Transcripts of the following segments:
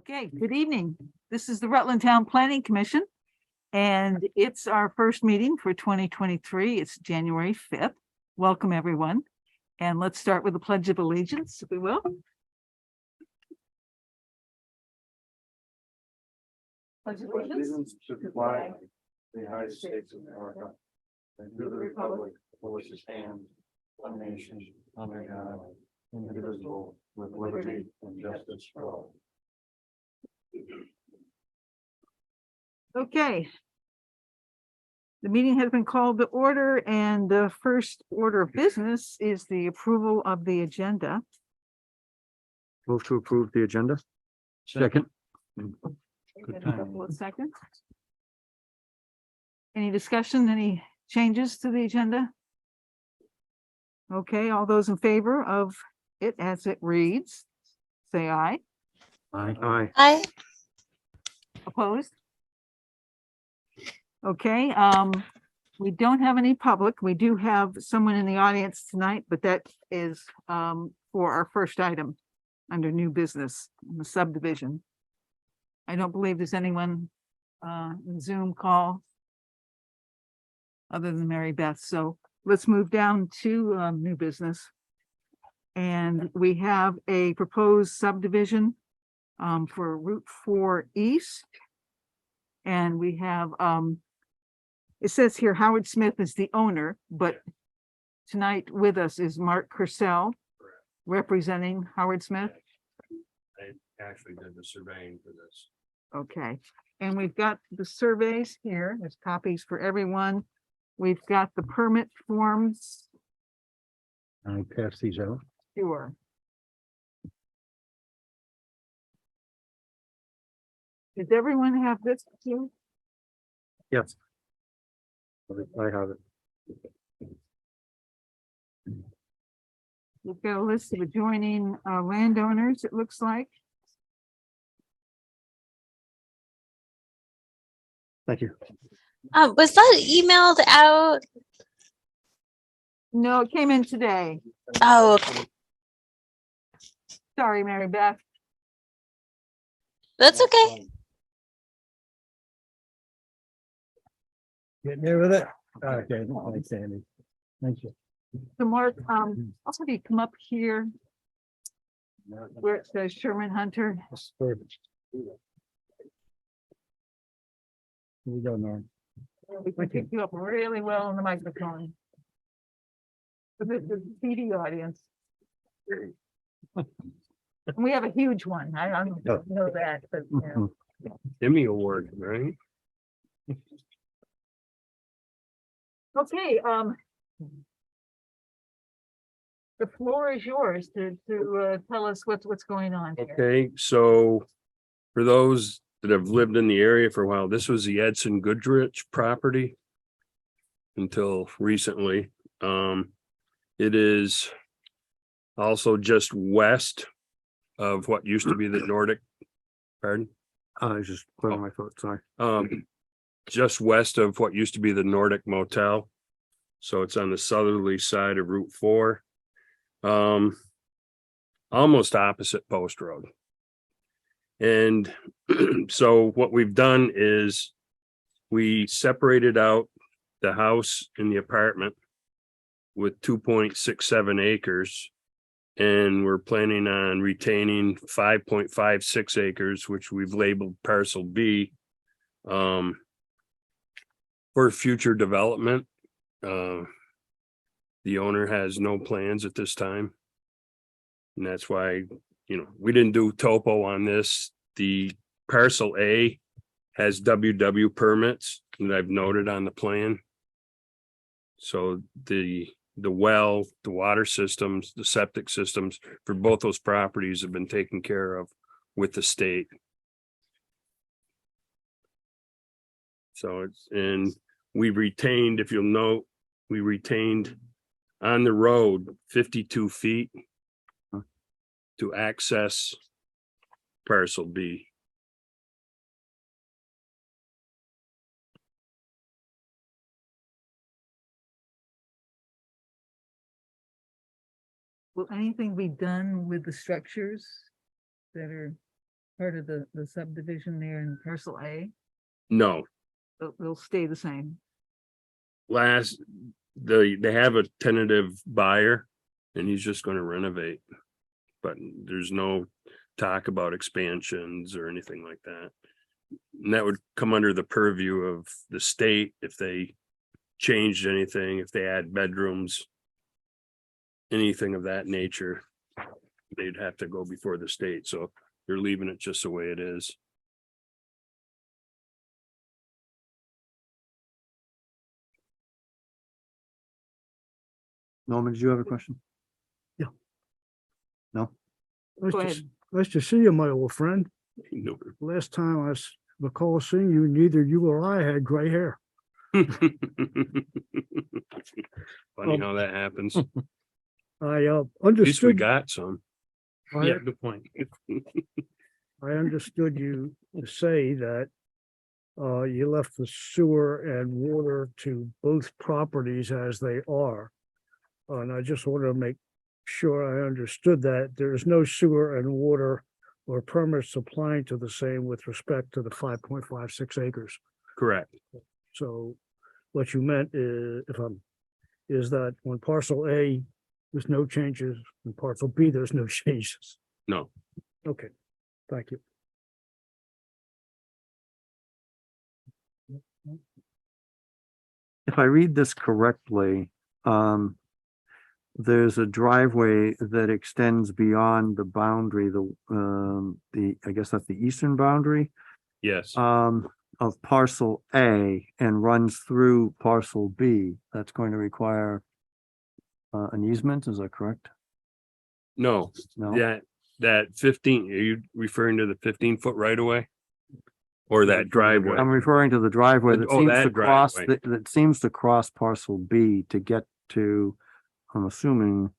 Okay, good evening. This is the Rutland Town Planning Commission, and it's our first meeting for 2023. It's January 5th. Welcome, everyone. And let's start with the Pledge of Allegiance, if we will. Pledge of Allegiance to the flag of the United States of America, and to the republic for which it stands, one nation, under God, indivisible, with liberty and justice for all. Okay. The meeting has been called to order, and the first order of business is the approval of the agenda. Move to approve the agenda. Second. Good couple of seconds. Any discussion, any changes to the agenda? Okay, all those in favor of it as it reads, say aye. Aye. Aye. Opposed? Okay, we don't have any public. We do have someone in the audience tonight, but that is for our first item under new business, the subdivision. I don't believe there's anyone in Zoom call other than Mary Beth. So let's move down to new business. And we have a proposed subdivision for Route 4 East. And we have, it says here Howard Smith is the owner, but tonight with us is Mark Kersell representing Howard Smith. I actually did the surveying for this. Okay, and we've got the surveys here. There's copies for everyone. We've got the permit forms. I pass these out. Sure. Does everyone have this too? Yes. I have it. We've got a list of adjoining landowners, it looks like. Thank you. Was that emailed out? No, it came in today. Oh, okay. Sorry, Mary Beth. That's okay. Getting there with it? Okay, thanks, Sandy. Thank you. So Mark, I'll have you come up here where it says Sherman Hunter. Here we go, Norm. We can pick you up really well on the microphone. For the TV audience. And we have a huge one. I don't know that, but you know. Emmy Award, right? Okay, the floor is yours to tell us what's going on here. Okay, so for those that have lived in the area for a while, this was the Edson Goodrich property until recently. It is also just west of what used to be the Nordic, pardon? I was just clearing my throat, sorry. Just west of what used to be the Nordic Motel. So it's on the southerly side of Route 4. Almost opposite Post Road. And so what we've done is we separated out the house and the apartment with 2.67 acres. And we're planning on retaining 5.56 acres, which we've labeled parcel B. For future development. The owner has no plans at this time. And that's why, you know, we didn't do topo on this. The parcel A has WW permits that I've noted on the plan. So the well, the water systems, the septic systems for both those properties have been taken care of with the state. So it's, and we retained, if you'll note, we retained on the road 52 feet to access parcel B. Will anything be done with the structures that are part of the subdivision there in parcel A? No, They'll stay the same. they have a tentative buyer and he's just gonna renovate. But there's no talk about expansions or anything like that. And that would come under the purview of the state if they changed anything, if they add bedrooms, anything of that nature, they'd have to go before the state. So they're leaving it just the way it is. Norman, did you have a question? Go Nice to, ahead. nice to see you, my old friend. No. Last time recall seeing you, neither you or I had gray hair. Funny how that happens. At I least we understood, got some. I, good point. I understood you to say that you left the sewer and water to both properties as they are. And I just wanted to make sure I understood that there is no sewer and water or permits applying to the same with respect to the 5.56 acres. Correct. So what you meant is that on parcel A, there's no changes, in parcel B, there's no changes. No, Okay, thank you. If I read this correctly, there's a driveway that extends beyond the boundary, I guess that's the eastern boundary, yes, of parcel A and runs through parcel B. That's going to require an easement, is that correct? no, No? that 15, are you referring to the 15-foot right away? Or that driveway? I'm referring to the driveway that Oh, seems that to cross, driveway. that seems to cross parcel B to get to, I'm assuming,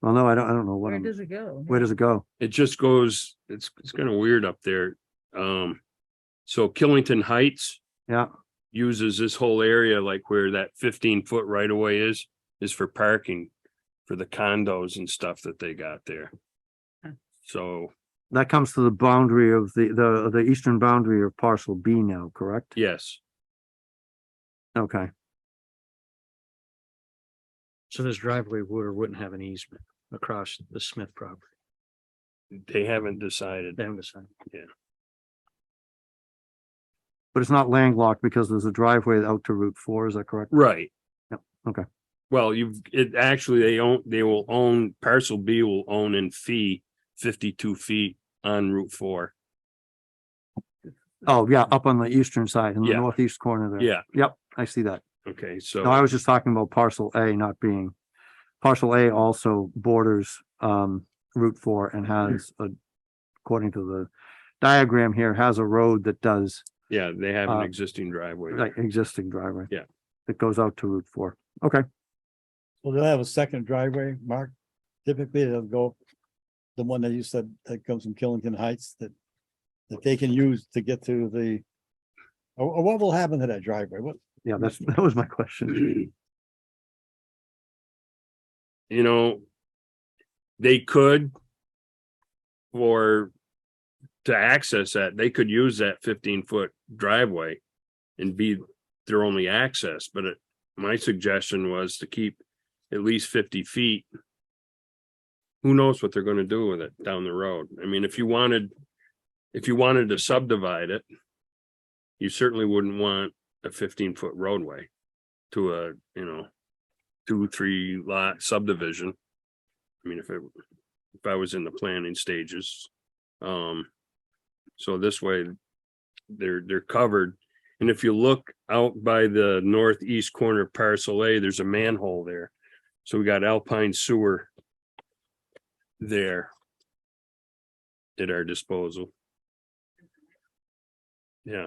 well, no, I don't know what, Where does it go? where does it go? It just goes, it's kind of weird up there. So Killington Heights Yeah, uses this whole area, like where that 15-foot right of way is for parking for the condos and stuff that they got there. Huh. So, that comes to the boundary of the eastern boundary of parcel B now, correct? yes, Okay, So this driveway would or wouldn't have an easement across the Smith property. they haven't decided. They haven't decided. but it's not landlocked because there's a driveway out to Route 4, is that correct? Right. Yep, okay. Well, they will own, parcel B will own in fee 52 feet on Route 4. Oh, yeah, up on the eastern side, in the Yeah. northeast corner there. Yeah, Yep, I see that. okay, No, I so, was just talking about parcel A not being, parcel A also borders Route 4 and has according to the diagram here, has a road that does yeah, they have an uh, existing driveway. like existing driveway. Yeah. That goes out to Route 4. Okay, Well, they'll have a second driveway, Mark. Typically, they'll go the one that you said that comes from Killington Heights that they can use to get to the, or what will happen to that driveway? What, yeah, that was my question. You know, they could, or to access that, they could use that 15-foot driveway and be their only access, but my suggestion was to keep at least 50 feet. Who knows what they're gonna do with it down the road? I mean, if you wanted to subdivide it, you certainly wouldn't want a 15-foot roadway to a, 2-3 lot subdivision. I mean, if I was in the planning stages. So this way they're covered. And if you look out by the northeast corner of parcel A, there's a manhole there. So we got Alpine sewer there at our disposal. Yeah,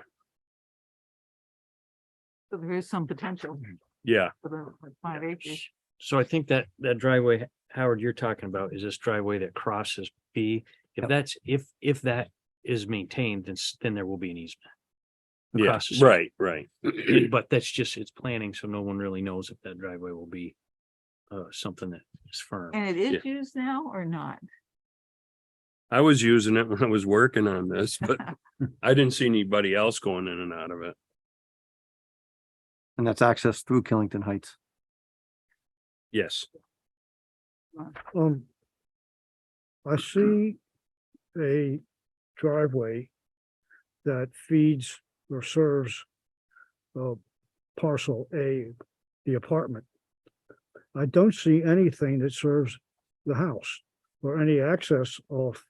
So there is some potential yeah, for the 5 acres. So I think that driveway, Howard, you're talking about is this driveway that crosses B. If that is maintained, then there will be an easement. yeah, across the street. right. But that's just, it's planning, so no one really knows if that driveway will be something that is firm. And it is used now or not? I was using it when I was working on this, but I didn't see anybody else going in and out of it. And that's access through Killington Heights. Yes, I see a driveway that feeds or serves parcel A, the apartment. I don't see anything that serves the house or any access off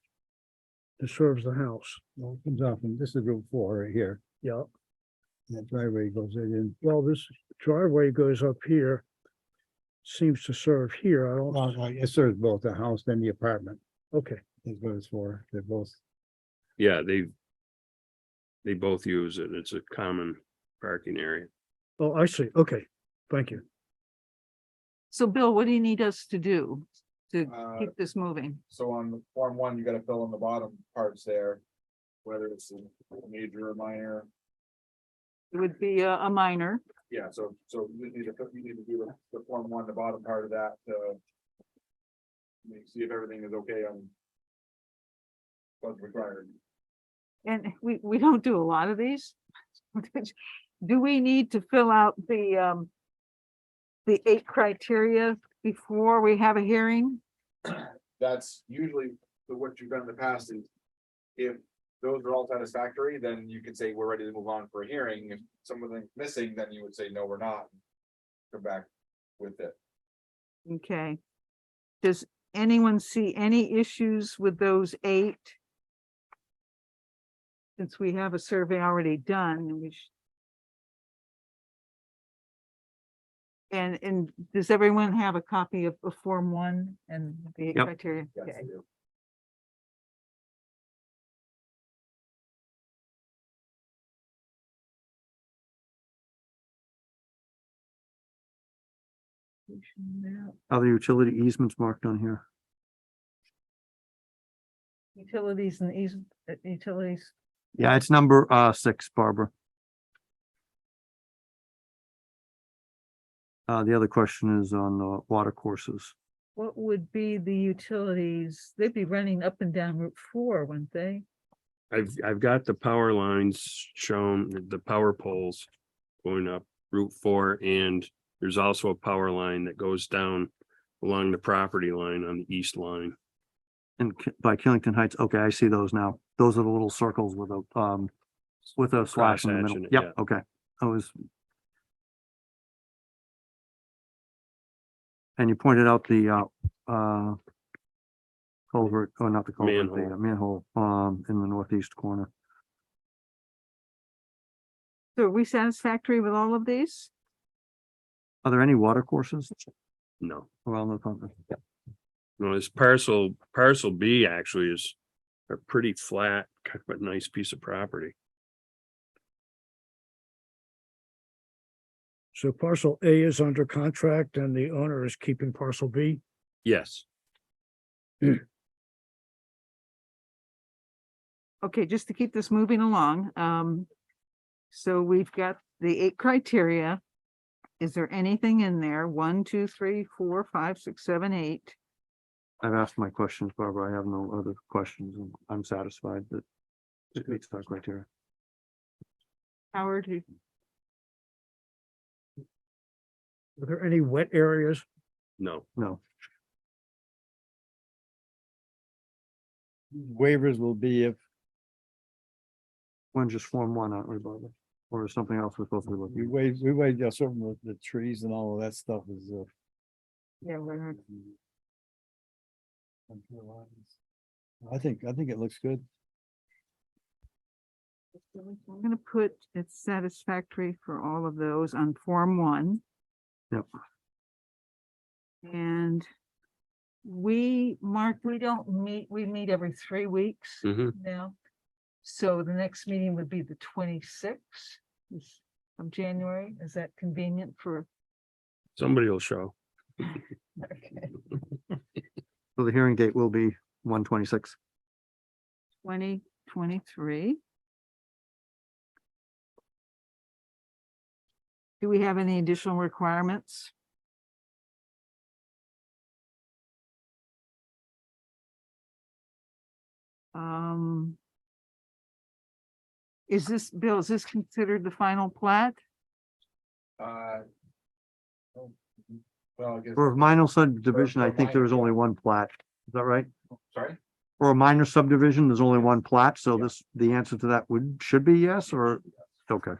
that serves the house. Well, it comes off, and this is Route 4 right here. Yeah, That driveway goes right in. well, this driveway goes up here, seems to serve here. I don't, Well, it serves both the house and the apartment. okay. Is what it's for. They're both. yeah, they both use it. It's a common parking area. Oh, I see. Okay, thank you. So Bill, what do you need us to do to Uh, keep this moving? So on the Form 1, you gotta fill in the bottom parts there, whether it's a major or minor. It would be a minor. Yeah, so you need to do the Form 1, the bottom part of that, see if everything is okay on what's required. And we don't do a lot of these. Do we need to fill out the 8 criteria before we have a hearing? That's usually what you've done in the past is if those are all satisfactory, then you can say we're ready to move on for a hearing. If something's missing, then you would say, no, we're not. Come back with it. Okay. Does anyone see any issues with those 8? Since we have a survey already done, and does everyone have a copy of Form 1 and the 8 Yep. criteria? Yes, Okay. I do. Are the utility easements marked on here? Utilities and utilities. Yeah, it's number 6, Barbara. The other question is on the water courses. What would be the utilities? They'd be running up and down Route 4, wouldn't they? I've got the power lines shown, the power poles going up Route 4, and there's also a power line that goes down along the property line on the east line. And by Killington Heights, okay, I see those now. Those are the little circles with a slash in the middle. Crosshatching it, Yep, yeah. okay. I was. And you pointed out the culvert, or not the culvert, the manhole in the northeast corner. So are we satisfactory with all of these? Are there any water courses No, around the company? no, this parcel B actually is a pretty flat, but nice piece of property. So parcel A is under contract and the owner is keeping parcel B. Yes, Okay, just to keep this moving along, so we've got the 8 criteria. Is there anything in there? 1, 2, 3, 4, 5, 6, 7, 8. I've asked my questions, Barbara. I have no other questions, and I'm satisfied that it meets our criteria. Howard, Are there any wet areas? no, No, Waivers will be if when just Form 1, aren't we, Barbara? Or is something else we're supposed to be looking at? we waive something with the trees and all of that stuff is. yeah, we're. I think it looks good. I'm gonna put it's satisfactory for all of those on Form 1. Yep. And we don't meet, we meet every 3 weeks Mhm. now. So the next meeting would be the 26th of January. Is that convenient for? somebody will show. Okay. So the hearing date will be 1/26. 2023. Do we have any additional requirements? Is this, Bill, is this considered the final plat? Well, I guess. For a minor subdivision, I think there is only one plat. Is that right? Sorry? For a minor subdivision, there's only one plat, so this, the answer to that should be yes, or, okay.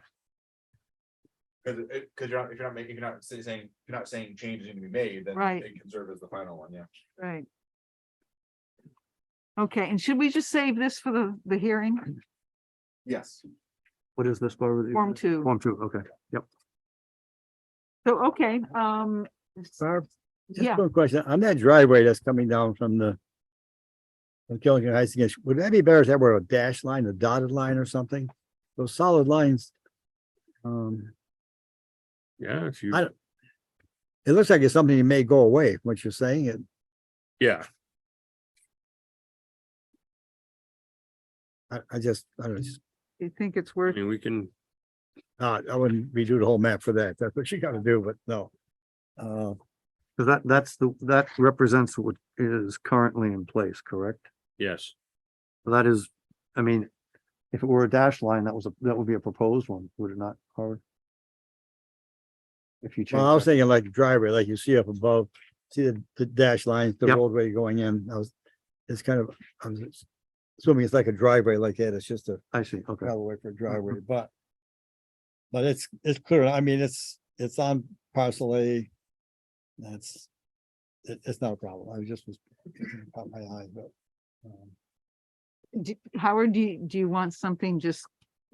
Because if you're not saying changes need to be made, then Right. it can serve as the final one, yeah. Right. Okay, and should we just save this for the hearing? Yes. What is this? Form 2. Form 2, okay, yep. So, okay, Barb, just yeah, one question. On that driveway that's coming down from Killinger Heights again, would that be better if that were a dash line, a dotted line or something? Those solid lines. Yeah, if you, It looks like it's something that may go away, from what you're saying. yeah, I don't know. you think it's I worth, mean, we can, I wouldn't redo the whole map for that. That's what you gotta do, but no. Because that represents what is currently in place, correct? yes, So that is, I mean, if it were a dash line, that would be a proposed one, would it not, Howard? If you change. Well, I was that. thinking like the driveway, like you see up above, see the dash lines, the Yep. roadway going in. It's kind of, I was assuming it's like a driveway like that. It's just a I see, okay. travel way for a driveway, but it's clear. I mean, it's on parcel A. It's not a problem. I just was caught my eye, but. Howard, do you want something just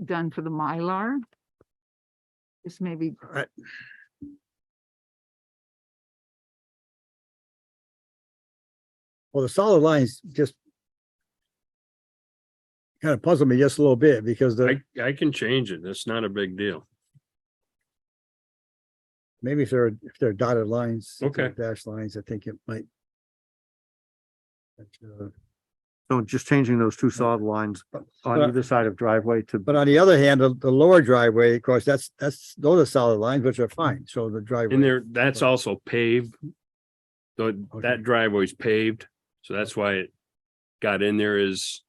done for the Mylar? Just maybe, Well, the solid lines just kind of puzzle me just a little bit because I can change it. That's not a big deal. maybe if they're dotted lines, if they're Okay. dash lines, I think it might. So just changing those two solid lines on But- either side of driveway to, But on the other hand, the lower driveway, of course, those are solid lines, which are fine. So the driveway. And there, that's also paved. So Okay. that driveway's paved, so that's why it got in there as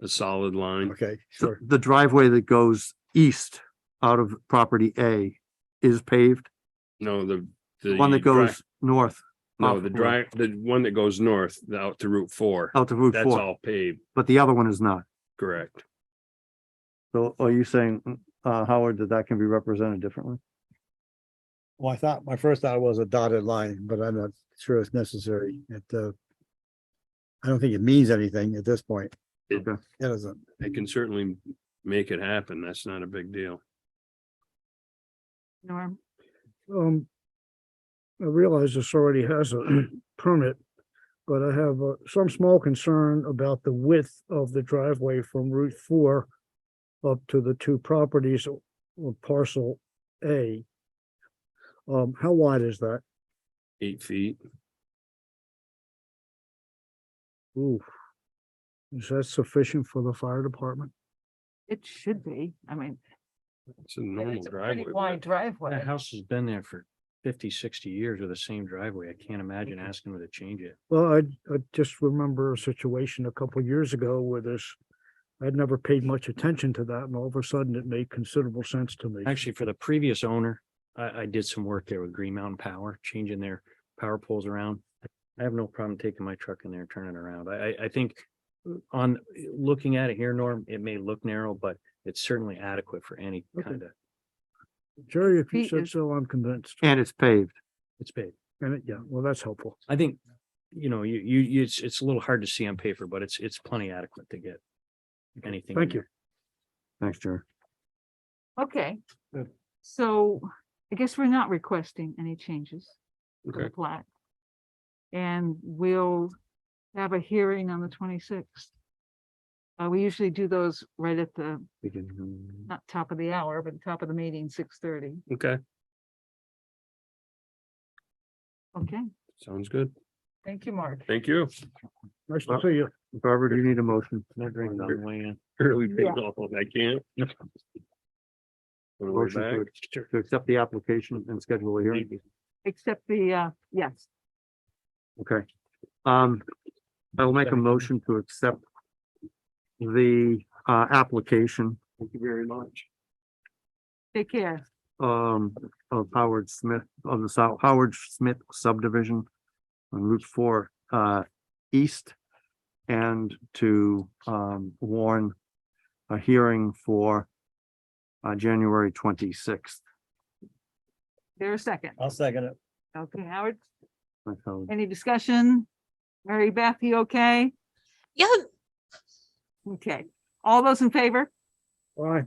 a solid line. Okay, so sure. the driveway that goes east out of property A is paved, No, the the one that goes north. No, off the of- the one that goes north out to Route 4. Out to Route That's 4, all paved, but the other one is not. correct? So are you saying, Howard, that can be represented differently? Well, my first thought was a dotted line, but I'm not sure it's necessary. I don't think it means anything at this point. It- Okay. It doesn't. I can certainly make it happen. That's not a big deal. Norm, I realize this already has a permit, but I have some small concern about the width of the driveway from Route 4 up to the two properties of parcel A. How wide is that? 8 feet. Ooh. Is that sufficient for the fire department? it should be, I mean, It's a normal it's a pretty driveway. wide width. driveway. That house has been there for 50, 60 years with the same driveway. I can't imagine asking them to change it. Well, I just remember a situation a couple years ago where I'd never paid much attention to that, and all of a sudden it made considerable sense to me. Actually, for the previous owner, I did some work there with Green Mountain Power, changing their power poles around. I have no problem taking my truck in there and turning it around. I think on looking at it here, Norm, it may look narrow, but it's certainly adequate for any Okay. kind of, Jerry, if you Pete said is- so, I'm convinced. And it's paved. it's big. And yeah, well, that's helpful. I think, it's a little hard to see on paper, but it's plenty adequate to get anything. in Thank you. there. Thanks, Jerry. Okay, Good. so I guess we're not requesting any changes to the Okay. plat. And we'll have a hearing on the 26th. We usually do those right at the, We can- not top of the hour, but top of the meeting, 6:30. Okay, Okay, sounds good. thank you, Mark. Thank you. Nice to see you. Barbara, do you need a motion? Can I drink on the way in? Early Yeah. payoff, I can't. On the way Motion back. to accept the application and schedule a hearing? Except the, yes, Okay. I will make a motion to accept the application Thank you very much. Take care. of Howard Smith, of the South Howard Smith subdivision on Route 4 East, and to warn a hearing for January 26th. There a second. I'll second it. Okay, Howard, So, any discussion? Mary Beth, you okay? Yeah, Okay, all those in favor? Aye.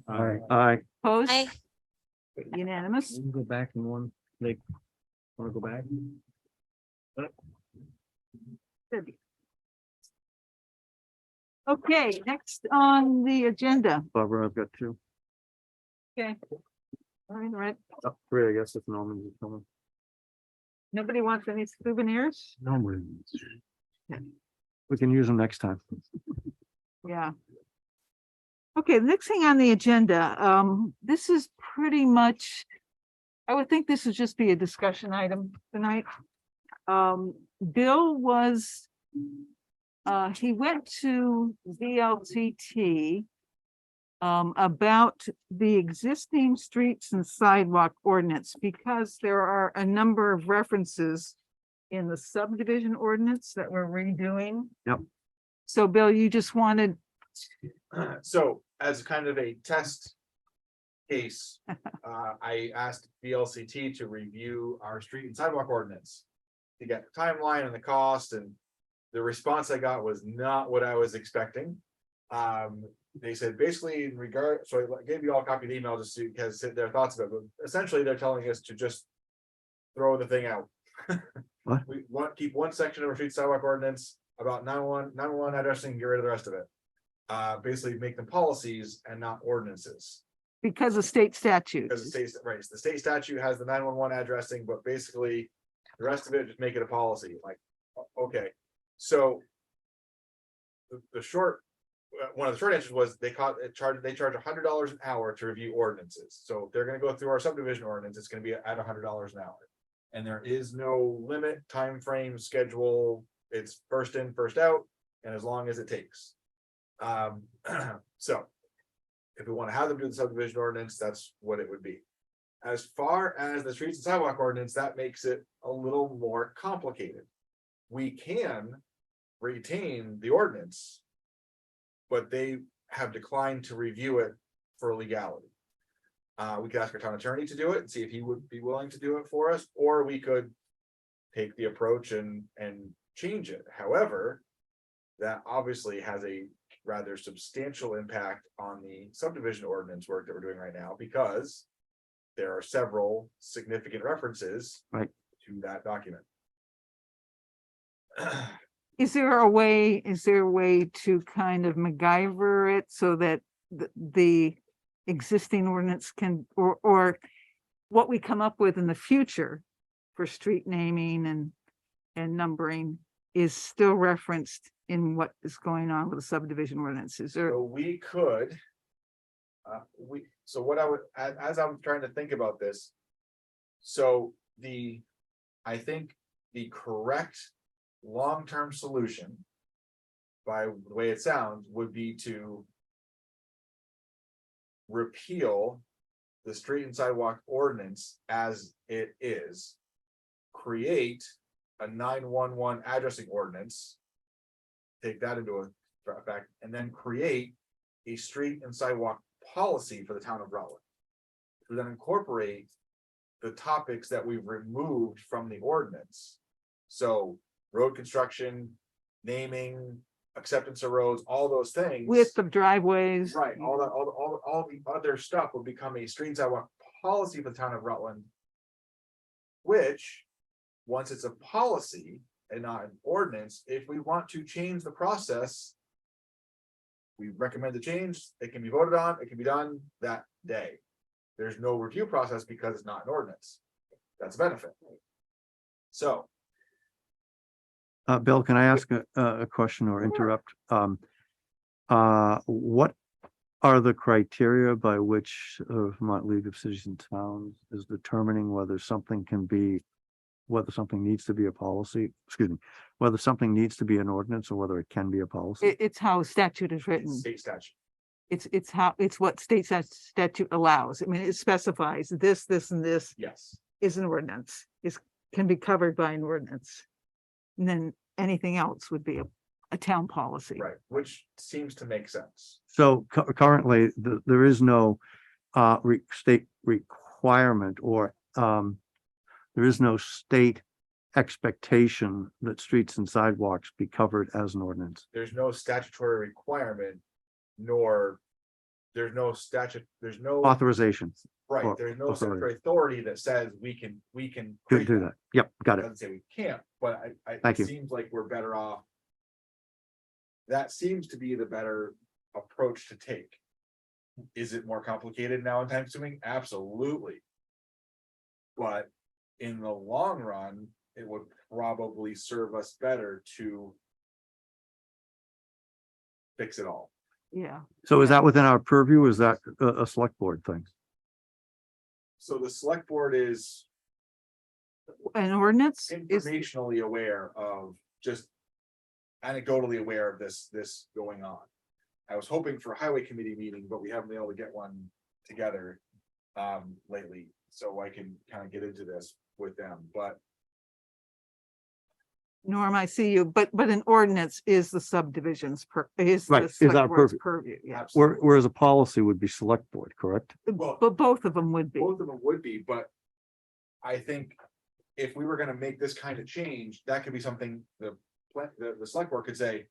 aye, Opposed? I, Unanimous? We can go back in one, like, wanna go back? Good. Okay, next on the agenda. Barbara, I've got two. Okay. All right. Oh, three, I guess, if Norman's is coming. Nobody wants any souvenirs? We can use them next time. Yeah. Okay, the next thing on the agenda, this is pretty much, I would think this would just be a discussion item tonight. Bill was, he went to VLCT about the existing streets and sidewalk ordinance, because there are a number of references in the subdivision ordinance that we're redoing. Yep. So Bill, you just wanted, So as kind of a test case, I asked VLCT to review our street and sidewalk ordinance to get the timeline and the cost, and the response I got was not what I was expecting. They said basically in regard, so I gave you all a copy of the email just so you guys sit their thoughts about it, but essentially they're telling us to just throw the thing out. What? We want, keep one section of our street sidewalk ordinance about 911 addressing, get rid of the rest of it. Basically make them policies and not ordinances. because of state statute. Because the state, right, the state statute has the 911 addressing, but basically the rest of it, just make it a policy, like, okay, so. The short, one of the short answers was they charge $100 an hour to review ordinances. So if they're gonna go through our subdivision ordinance, it's gonna be at $100 an hour. And there is no limit, time frame, schedule, it's first in, first out, and as long as it takes. So. If we want to have them do the subdivision ordinance, that's what it would be. As far as the streets and sidewalk ordinance, that makes it a little more complicated. We can retain the ordinance, but they have declined to review it for legality. We could ask our town attorney to do it and see if he would be willing to do it for us, or we could take the approach and change it. However, that obviously has a rather substantial impact on the subdivision ordinance work that we're doing right now, because there are several significant references Right. to that document. Is there a way to kind of MacGyver it so that the existing ordinance can, or what we come up with in the future for street naming and numbering is still referenced in what is going on with the subdivision ordinances? Or So we could. So what I would, as I'm trying to think about this. So I think the correct long-term solution, by the way it sounds, would be to repeal the street and sidewalk ordinance as it is, create a 911 addressing ordinance, take that into effect, and then create a street and sidewalk policy for the town of Rutland. To then incorporate the topics that we've removed from the ordinance. So road construction, naming, acceptance of roads, all those things. width of driveways. Right, all the other stuff will become a street and sidewalk policy for the town of Rutland. Which, once it's a policy and not an ordinance, if we want to change the process. We recommend the change, it can be voted on, it can be done that day. There's no review process because it's not an ordinance. That's a benefit. So, Bill, can I ask a question or interrupt? What are the criteria by which Vermont League of Cities and Towns is determining whether something can be whether something needs to be a policy, excuse me, whether something needs to be an ordinance or whether it can be a policy? It's how statute is written. State statute. It's what state statute allows. I mean, it specifies this, and this Yes. is an ordinance, can be covered by an ordinance. And then anything else would be a town policy. Right, which seems to make sense. So currently, there is no state requirement or there is no state expectation that streets and sidewalks be covered as an ordinance. There's no statutory requirement, nor there's no Authorization right, or there's no authority. statutory authority that says we can. to create do that. Yep, got It it. doesn't say we can't, but Thank it you. seems like we're better off. That seems to be the better approach to take. Is it more complicated now and time consuming? Absolutely. But in the long run, it would probably serve us better to fix it all. Yeah, So is that within our purview? Is that a select board thing? So the select board is an ordinance is, informationally aware of, just anecdotally aware of this going on. I was hoping for a highway committee meeting, but we haven't been able to get one together lately, so I can kind of get into this with them, but Norm, I see you, but an ordinance is the subdivisions is Right, the is select our board's purview. purview, yeah. absolutely. Whereas a policy would be select board, correct? Well, But both of them would be. both of them would be, but I think if we were gonna make this kind of change, that could be something the select board could say,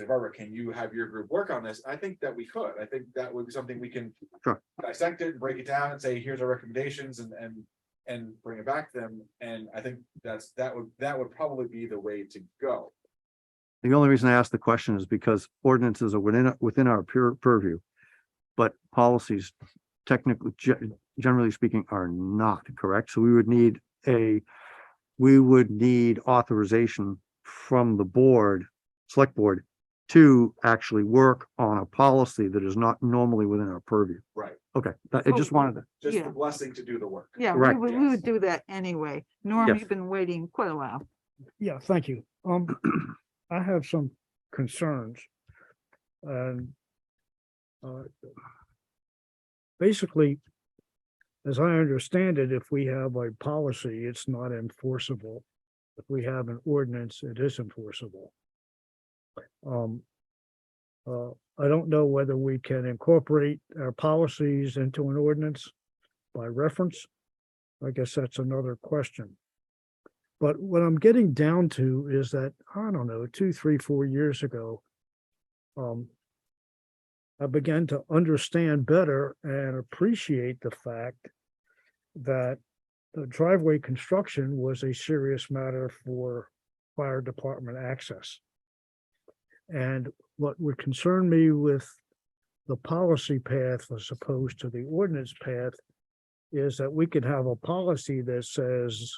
Barbara, can you have your group work on this? I think that we could. I think that would be something we can Sure. dissect it, break it down and say, here's our recommendations and bring it back to them. And I think that would probably be the way to go. The only reason I asked the question is because ordinances are within our purview. But policies technically, generally speaking, are not, correct? So we would need authorization from the board, select board, to actually work on a policy that is not normally within our purview. Right. Okay, I just wanted to, Just Yeah. the blessing to do the work. Yeah, we Correct. would do that anyway. Norm, Yes. you've been waiting quite a while. Yeah, thank you. I have some concerns. And basically, as I understand it, if we have a policy, it's not enforceable. If we have an ordinance, it is enforceable. I don't know whether we can incorporate our policies into an ordinance by reference. I guess that's another question. But what I'm getting down to is that, I don't know, 2, 3, 4 years ago, I began to understand better and appreciate the fact that the driveway construction was a serious matter for fire department access. And what would concern me with the policy path as opposed to the ordinance path is that we could have a policy that says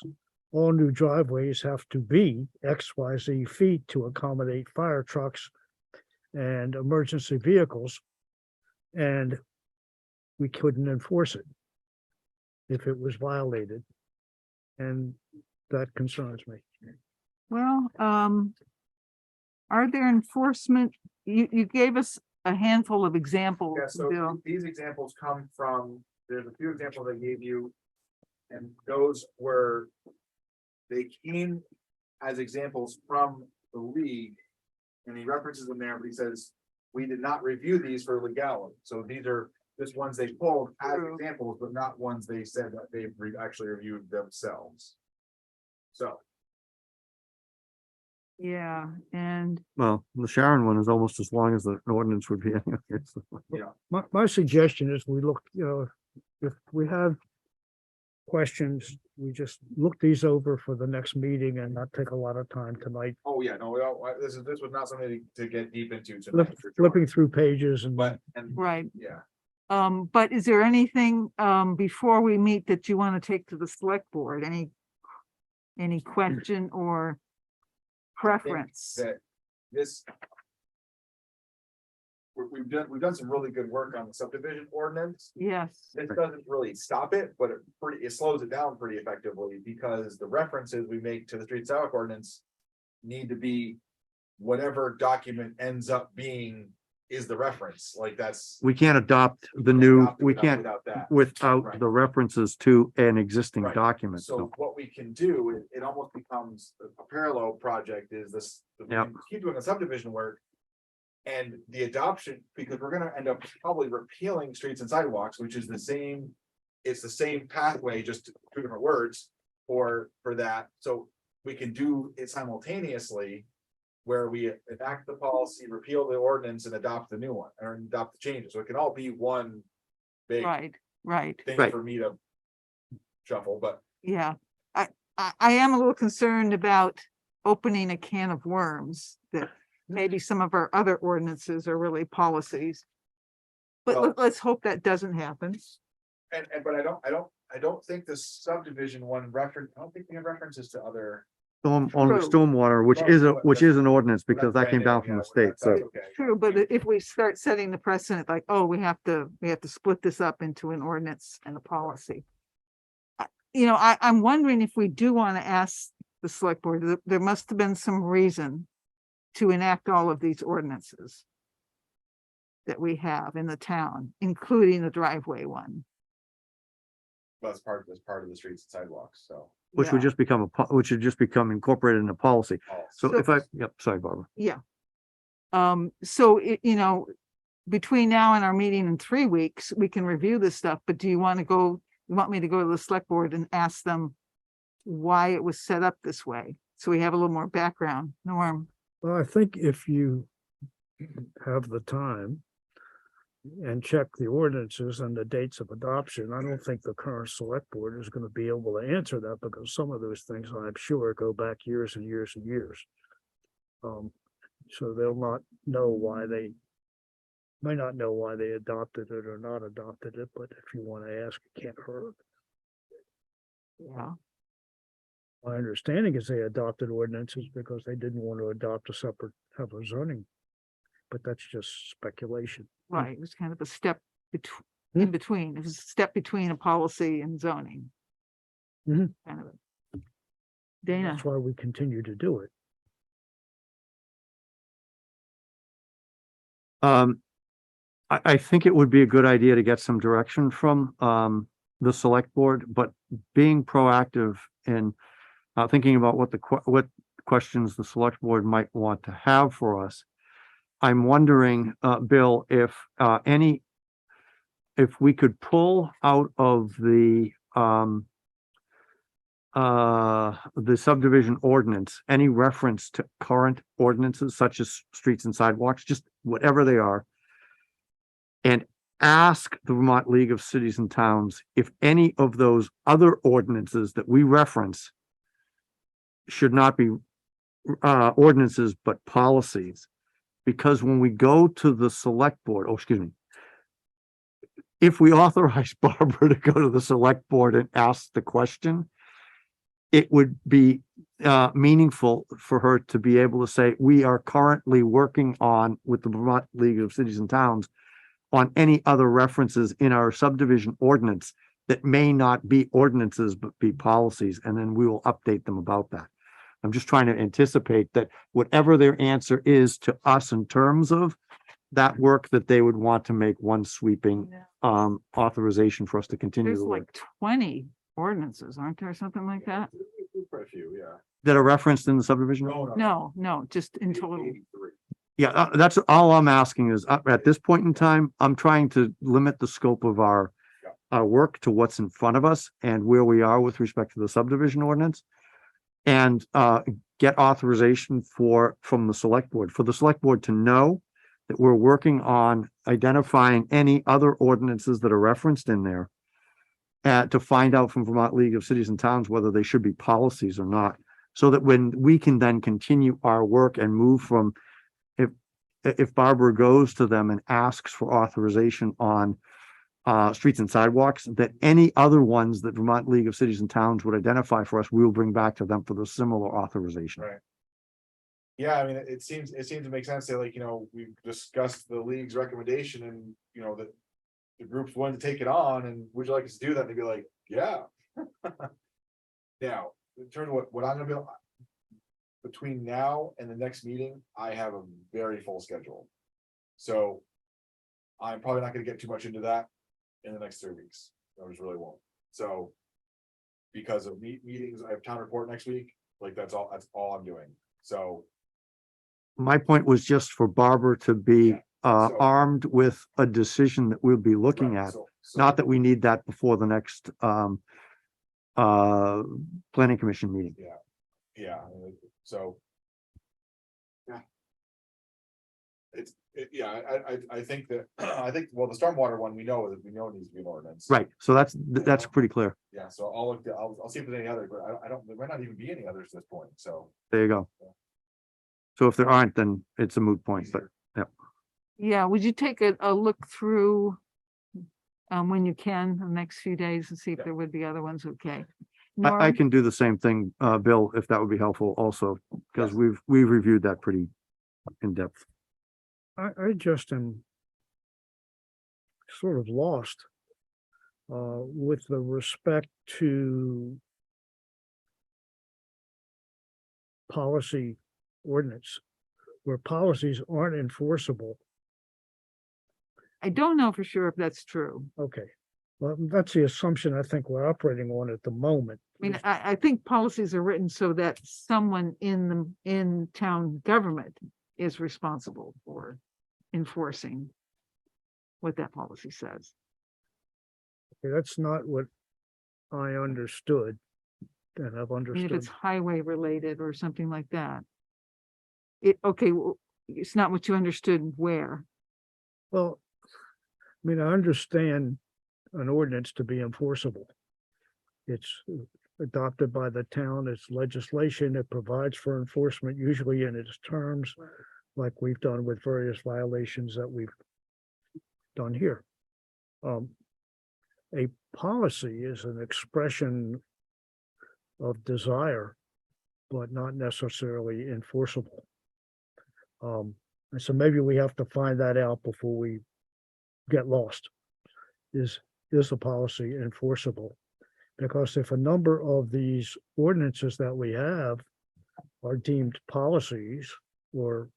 all new driveways have to be XYZ feet to accommodate fire trucks and emergency vehicles. And we couldn't enforce it if it was violated. And that concerns me. Well, are there enforcement? You gave us a handful of examples, Yeah, so Bill. these examples come from, there's a few examples I gave you. And those they came as examples from the league. And he references them there, but he says, we did not review these for legality. So these are just ones they pulled as True. examples, but not ones they said that they've actually reviewed themselves. So. Yeah, and well, the Sharon one is almost as long as the ordinance would be anyway. My suggestion is we look, if we have questions, we just look these over for the next meeting and not take a lot of time tonight. Oh, yeah, no, this was not something to get deep into tonight. for sure. Flipping through pages and right. Yeah, But is there anything before we meet that you want to take to the select board? Any question or preference? that this. we've done some really good work on the subdivision ordinance. Yes, It doesn't really stop it, but it slows it down pretty effectively because the references we make to the street sidewalk ordinance need to be whatever document ends up being is the reference, like that's. We can't adopt the new, adopt it we without- can't Without that. without Right. the references to an existing Right. document. So So what we can do, it almost becomes a parallel project is this. we Yep. Keep doing the subdivision work. And the adoption, because we're gonna end up probably repealing streets and sidewalks, which is the same. It's the same pathway, just two different words for that, so we can do it simultaneously. Where we enact the policy, repeal the ordinance and adopt the new one, or adopt the changes, so it can all be one. Big right, right. thing Right. for me to shuffle, but Yeah, I am a little concerned about opening a can of worms that maybe some of our other ordinances are really policies. But Well- let's hope that doesn't happen. but I don't think the subdivision one reference, I don't think we have references to other. only True. stormwater, which is an ordinance because that came down Yeah, from the state. So that's okay. True, but if we start setting the precedent, like, oh, we have to split this up into an ordinance and a policy. I'm wondering if we do want to ask the select board, there must have been some reason to enact all of these ordinances that we have in the town, including the driveway one. That's part of the streets and sidewalks, so. which would Yeah. just become which would just become incorporated in a policy. So So- if yep, sorry, Barbara. So between now and our meeting in 3 weeks, we can review this stuff, but do you want me to go to the select board and ask them why it was set up this way? So we have a little more background. Norm, Well, I think if you have the time and check the ordinances and the dates of adoption, I don't think the current select board is going to be able to answer that because some of those things, I'm sure, go back years and years and years. So they'll not know why they may not know why they adopted it or not adopted it, but if you want to ask, it can't hurt. yeah, My understanding is they adopted ordinances because they didn't want to adopt have a zoning. But that's just speculation. right, it was kind of a step Hmm. in between, it was a step between a policy and zoning. Mhm. Kind of it. Dana, That's why we continue to do it. I think it would be a good idea to get some direction from the select board, but being proactive and thinking about what questions the select board might want to have for us. I'm wondering, Bill, if we could pull out of the subdivision ordinance, any reference to current ordinances such as streets and sidewalks, just whatever they are. And ask the Vermont League of Cities and Towns if any of those other ordinances that we reference should not be ordinances, but policies. Because when we go to the select board, if we authorize Barbara to go to the select board and ask the question, it would be meaningful for her to be able to say, we are currently working on with the Vermont League of Cities and Towns on any other references in our subdivision ordinance that may not be ordinances, but be policies, and then we will update them about that. I'm just trying to anticipate that whatever their answer is to us in terms of that work, that they would want to make one sweeping authorization for us to continue there's the work like 20 ordinances, aren't there, something like that? Quite a few, yeah. that are referenced in the subdivision. No, just in total. 83. Yeah, that's all I'm asking is at this point in time, I'm trying to limit the scope of our work to what's in front of us and where we are with respect to the subdivision ordinance. And get authorization from the select board, for the select board to know that we're working on identifying any other ordinances that are referenced in there. To find out from Vermont League of Cities and Towns whether they should be policies or not. So that when we can then continue our work and move from, if Barbara goes to them and asks for authorization on streets and sidewalks, that any other ones that Vermont League of Cities and Towns would identify for us, we will bring back to them for the similar authorization. Right. Yeah, I mean, it seems to make sense that like, we've discussed the league's recommendation and, that the groups wanted to take it on and would you like us to do that? And they'd be like, yeah. Now, in terms of what I'm gonna be, between now and the next meeting, I have a very full schedule. So I'm probably not gonna get too much into that in the next 3 weeks. I just really won't. So because of meetings, I have town report next week, like that's all I'm doing. So My point was just for Barbara to be Yeah, so- armed with a decision that we'll be looking right, at. so- Not that we need that before the next planning commission meeting. Yeah, so. Yeah. I think that, well, the stormwater one, we know it needs to be an ordinance. Right, so that's pretty clear. Yeah, so I'll see if there's any other, but there might not even be any others at this point, so. There you go. So if there aren't, then it's a moot point, but Yeah, would you take a look through when you can, the next few days and see if Yeah. there would be other ones, okay? I Nora? can do the same thing, Bill, if that would be helpful also, because Yes. we've reviewed that pretty in depth. I just am sort of lost with the respect to policy ordinance, where policies aren't enforceable. I don't know for sure if that's true. Okay, well, that's the assumption I think we're operating on at the moment. I mean, I think policies are written so that someone in town government is responsible for enforcing what that policy says. Okay, that's not what I understood. And I've I mean, if understood. it's highway related or something like that. Well, it's not what you understood where. Well, I mean, I understand an ordinance to be enforceable. It's adopted by the town, it's legislation, it provides for enforcement, usually in its terms, like we've done with various violations that we've done here. A policy is an expression of desire, but not necessarily enforceable. And so maybe we have to find that out before we get lost. Is the policy enforceable? Because if a number of these ordinances that we have are deemed policies or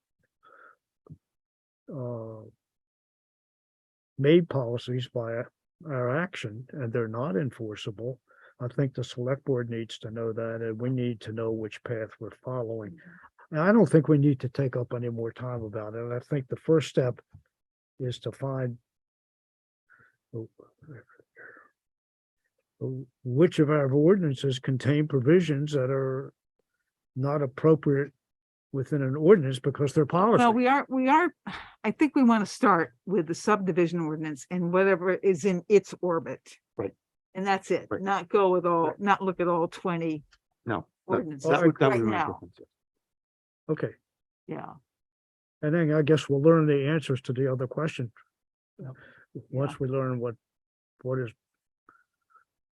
made policies by our action and they're not enforceable, I think the select board needs to know that, and we need to know which path we're following. And I don't think we need to take up any more time about it. I think the first step is to find which of our ordinances contain provisions that are not appropriate within an ordinance because they're policy. Well, we are, I think we want to start with the subdivision ordinance and whatever is in its orbit. Right. And that's it, Right. not go with all, Right. not look at all 20 No. ordinances That would right be my now. preference. Okay, Yeah, and then I guess we'll learn the answers to the other question. Once we learn what is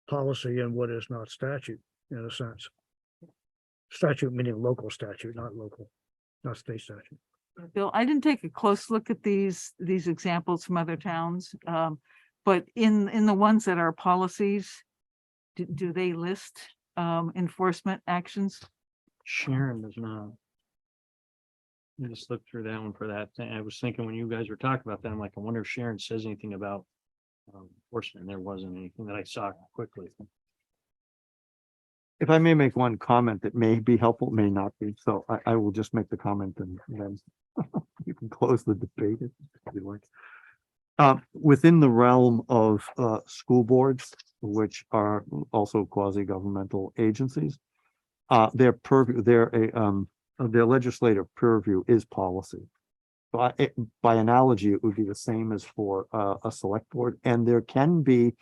policy and what is not statute, in a sense. Statute meaning local statute, not state statute. Bill, I didn't take a close look at these examples from other towns. But in the ones that are policies, do they list enforcement actions? Sharon does not. I just looked through that one for that thing. I was thinking when you guys were talking about that, I'm like, I wonder if Sharon says anything about enforcement. There wasn't anything that I saw quickly. If I may make one comment that may be helpful, may not be, so I will just make the comment and then you can close the debate if you like. Within the realm of school boards, which are also quasi-governmental agencies, their purview, their legislative purview is policy. So by analogy, it would be the same as for a select board, and there can be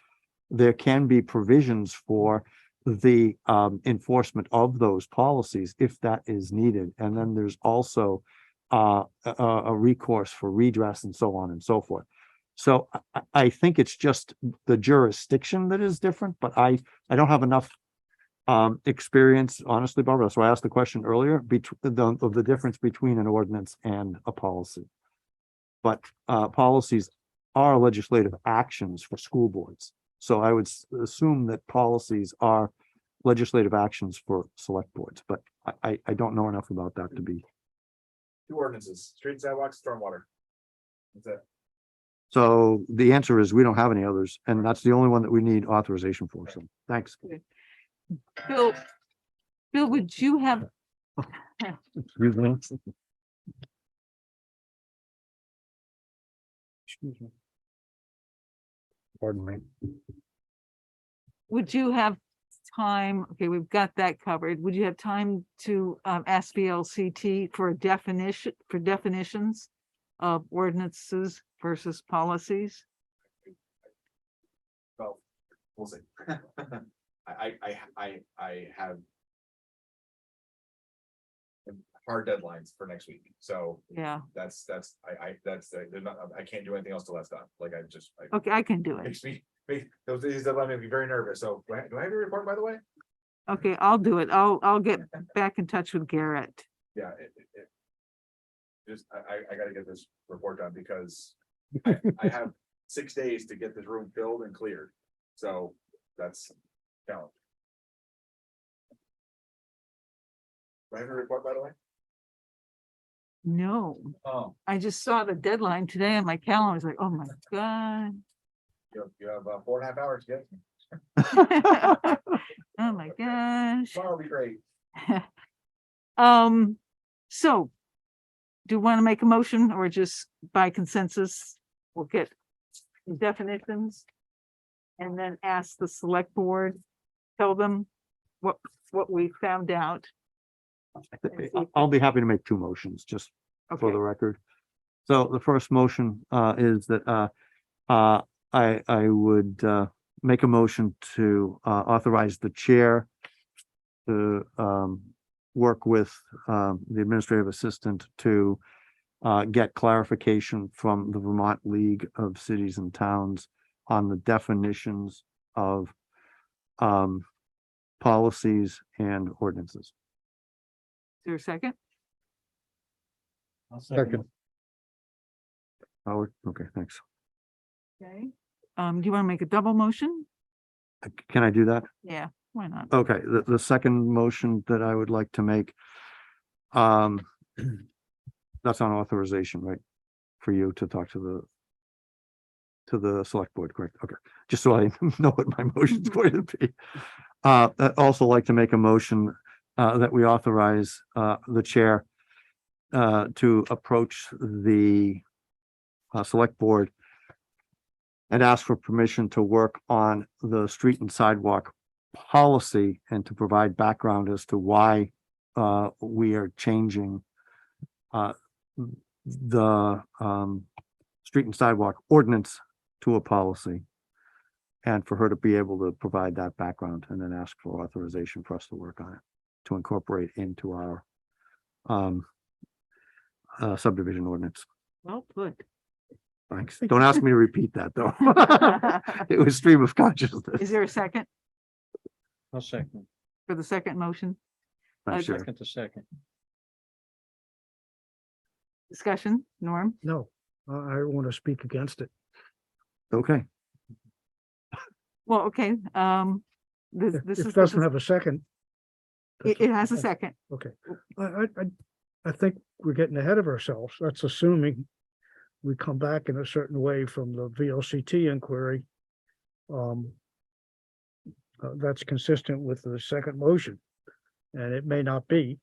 provisions for the enforcement of those policies if that is needed. And then there's also a recourse for redress and so on and so forth. So I think it's just the jurisdiction that is different, but I don't have enough experience, honestly, Barbara. So I asked the question earlier of the difference between an ordinance and a policy. But policies are legislative actions for school boards. So I would assume that policies are legislative actions for select boards, but I don't know enough about that to be. 2 ordinances, street sidewalks, stormwater. That's it. So the answer is we don't have any others, and that's the only one that we need authorization for. So thanks. Bill, would you have, Excuse me. Excuse me. Pardon me. would you have time, okay, we've got that covered. Would you have time to ask VLCT for a definitions of ordinances versus policies? Well, we'll see. I have hard deadlines for next week, so Yeah, that's, there's not, I can't do anything else till that's done, like I just. okay, I can do it. Makes me, those deadlines make me very nervous, so do I have your report, by the way? Okay, I'll do it. I'll get back in touch with Garrett. Yeah, just, I gotta get this report done because I have 6 days to get this room filled and cleared, so that's challenge. Do I have a report, by the way? No, Oh, I just saw the deadline today on my calendar. I was like, oh my God. you have 4.5 hours to get it. Oh my gosh. Tomorrow will be great. So do you want to make a motion or just by consensus, we'll get definitions and then ask the select board, tell them what we found out. I'll be happy to make 2 motions, just for Okay, the record. So the first motion is that I would make a motion to authorize the chair to work with the administrative assistant to get clarification from the Vermont League of Cities and Towns on the definitions of policies and ordinances. is there a second? Second. Howard, okay, thanks. Okay. Do you want to make a double motion? Can I do that? Yeah, why not? Okay, the second motion that I would like to make, that's on authorization, right? For you to talk to the select board, correct? Okay, just so I know what my motion's going to be. I'd also like to make a motion that we authorize the chair to approach the select board and ask for permission to work on the street and sidewalk policy and to provide background as to why we are changing the street and sidewalk ordinance to a policy. And for her to be able to provide that background and then ask for authorization for us to work on it, to incorporate into our subdivision ordinance. Well put. Thanks. Don't ask me to repeat that, though. It was stream of consciousness. Is there a second I'll second. for the second motion? Thanks, Sharon. Second to second. Discussion, Norm? No, I want to speak against it. Okay, Well, okay, this It is. doesn't have a second. It has a second. Okay, I think we're getting ahead of ourselves. That's assuming we come back in a certain way from the VLCT inquiry. That's consistent with the second motion, and it may not be.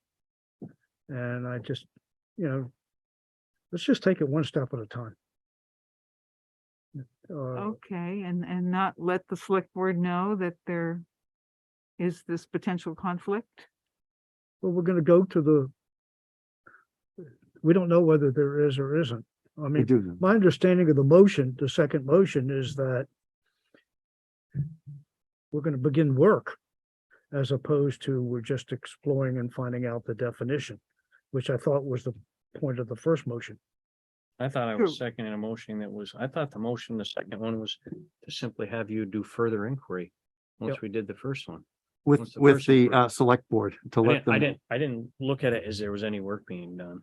And I just, let's just take it one step at a time. Okay, and not let the select board know that there is this potential conflict? Well, we're gonna go to we don't know whether there is or isn't. I we mean, do. my understanding of the motion, the second motion, is that we're gonna begin work as opposed to we're just exploring and finding out the definition, which I thought was the point of the first motion. I thought I True. was seconding a motion that was, I thought the second one was to simply have you do further inquiry. Once Yep. we did the first one. with, What's the with person the, for- select board to let them. I didn't look at it as there was any work being done.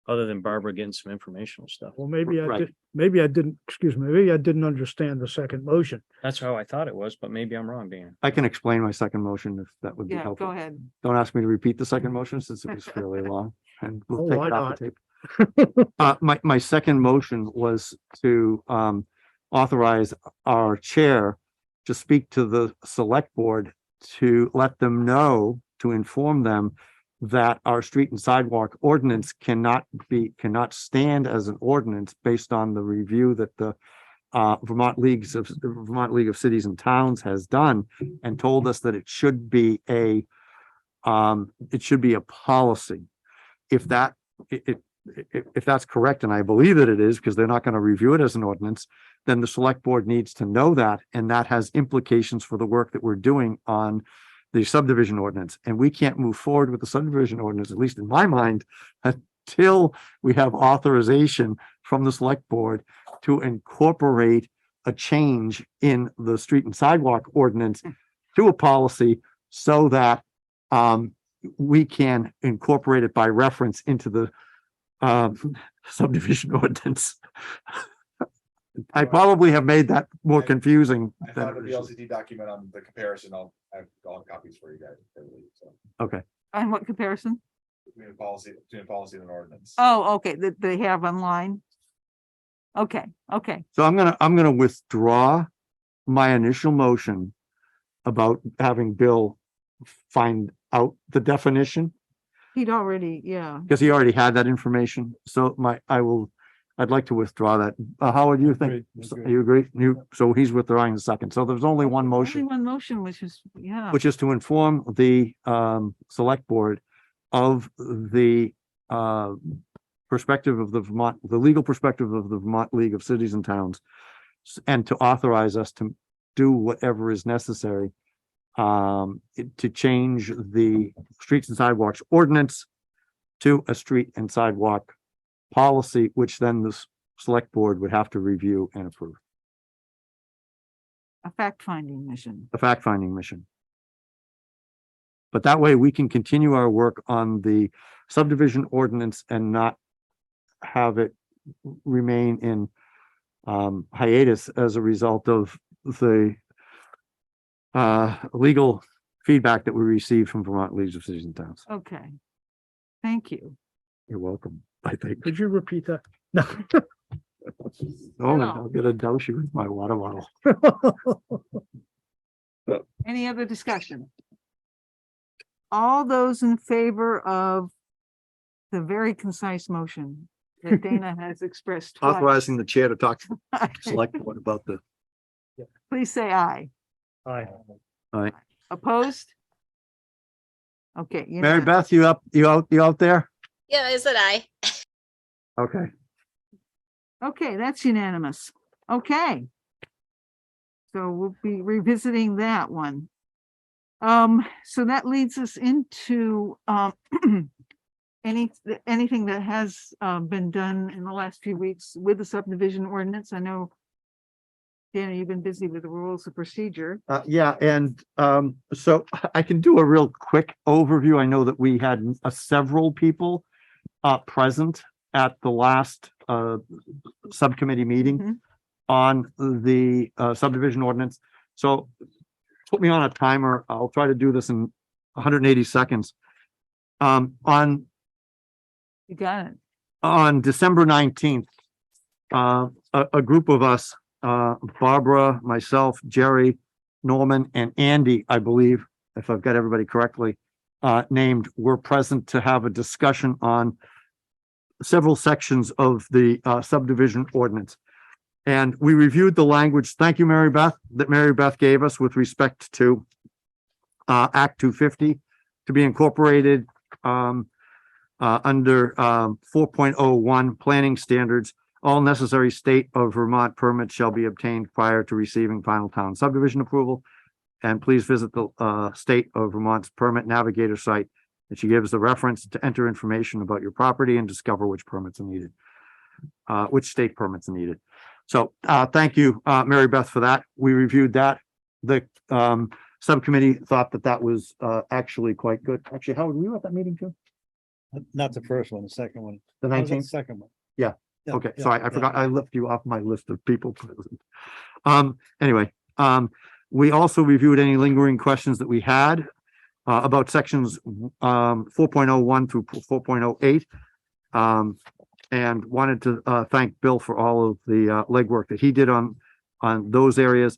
Other than Barbara getting some informational stuff. Well, maybe I Right. did, maybe I didn't, excuse me, maybe I didn't understand the second motion. That's how I thought it was, but maybe I'm wrong, Dan. I can explain my second motion if that would be Yeah, helpful. go ahead. Don't ask me to repeat the second motion since it was fairly long and Oh, we'll take why it off the tape. My second motion was to, authorize our chair to speak to the select board to let them know, to inform them that our street and sidewalk ordinance cannot stand as an ordinance based on the review that the Vermont League of Cities and Towns has done and told us that it should be a policy. If that's correct, and I believe that it is, because they're not going to review it as an ordinance, then the select board needs to know that, and that has implications for the work that we're doing on the subdivision ordinance. And we can't move forward with the subdivision ordinance, at least in my mind, until we have authorization from the select board to incorporate a change in the street and sidewalk ordinance to a policy so that we can incorporate it by reference into the subdivision ordinance. I probably have made that more confusing. I than found it the originally- VLCT document on the comparison. I'll have copies for you guys. I believe, so, Okay, On what comparison? between a policy and an ordinance. Oh, okay, that they have online. Okay, okay, so I'm gonna withdraw my initial motion about having Bill find out the definition, he'd already, yeah. because he already had that information. So I'd like to withdraw that. Howard, you think, you agree? So he's withdrawing the second. So there's only one Only motion, one motion, which is, yeah. which is to inform the select board of the perspective of the legal perspective of the Vermont League of Cities and Towns, and to authorize us to do whatever is necessary to change the streets and sidewalks ordinance to a street and sidewalk policy, which then the select board would have to review and approve. A fact-finding mission. A fact-finding mission. But that way we can continue our work on the subdivision ordinance and not have it remain in hiatus as a result of the legal feedback that we received from Vermont Leagues of Cities and Towns. Okay. Thank you. You're welcome, I think. Could you repeat that? No. Oh, no, I'll get a dose you with my water bottle. Any other discussion? All those in favor of the very concise motion that Dana has expressed twice, Authorizing the chair to talk to the select board about the, please say aye. Aye. Opposed? Okay. Mary unanimous. Beth, you out there? Yeah, is it I? Okay. Okay, that's unanimous. Okay. So we'll be revisiting that one. So that leads us into anything that has been done in the last few weeks with the subdivision ordinance. I know, Dana, you've been busy with the rules of procedure. Yeah, and so I can do a real quick overview. I know that we had several people present at the last subcommittee meeting Mhm. on the subdivision ordinance. So put me on a timer. I'll try to do this in 180 seconds. On You got it. December 19th, a group of us, Barbara, myself, Jerry, Norman, and Andy, I believe, if I've got everybody correctly, named, were present to have a discussion on several sections of the subdivision ordinance. And we reviewed the language, thank you, Mary Beth, that Mary Beth gave us with respect to Act 250 to be incorporated under 4.01 planning standards. All necessary state of Vermont permits shall be obtained prior to receiving final town subdivision approval. And please visit the state of Vermont's permit navigator site. And she gives the reference to enter information about your property and discover which permits are needed, which state permits are needed. So thank you, Mary Beth, for that. We reviewed that. The subcommittee thought that that was, actually quite good. Actually, Howard, were you at that meeting too? Not the first one, the second one. The I was at the 19th? Second one. Yeah. Yeah, Okay, yeah, sorry, I yeah. forgot, I left you off my list of people present. Anyway, we also reviewed any lingering questions that we had about sections 4.01 through 4.08. And wanted to thank Bill for all of the legwork that he did on those areas.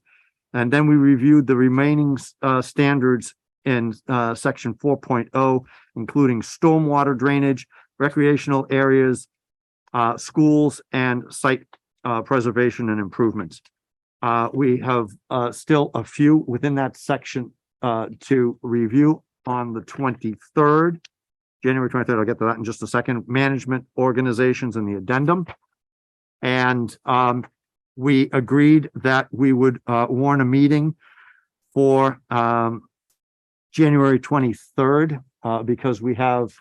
And then we reviewed the remaining standards in section 4.0, including stormwater drainage, recreational areas, schools, and site preservation and improvements. We have still a few within that section to review on the 23rd. January 23rd, I'll get to that in just a second. Management organizations and the addendum. And we agreed that we would warn a meeting for January 23rd because we have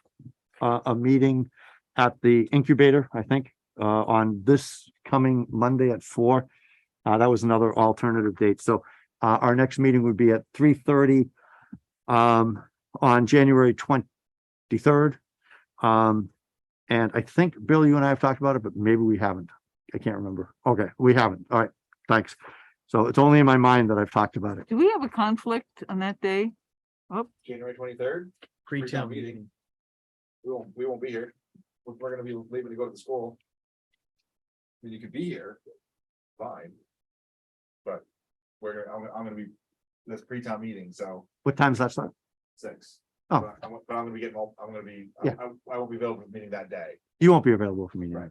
a meeting at the incubator, I think, on this coming Monday at 4. That was another alternative date. So our next meeting would be at 3:30 on January 23rd. And I think, Bill, you and I have talked about it, but maybe we haven't. I can't remember. Okay, we haven't. All right, thanks. So it's only in my mind that I've talked about it. Do we have a conflict on that day? January 23rd, Pre-town meeting. meeting. we won't be here. We're gonna be leaving to go to the school. I mean, you could be here, fine. But I'm gonna be, this pre-town meeting, so What time's that start? 6. Oh. But I'm gonna be getting all, I'm gonna be, Yeah. I won't be available for the meeting that day. You won't be available for me. Right.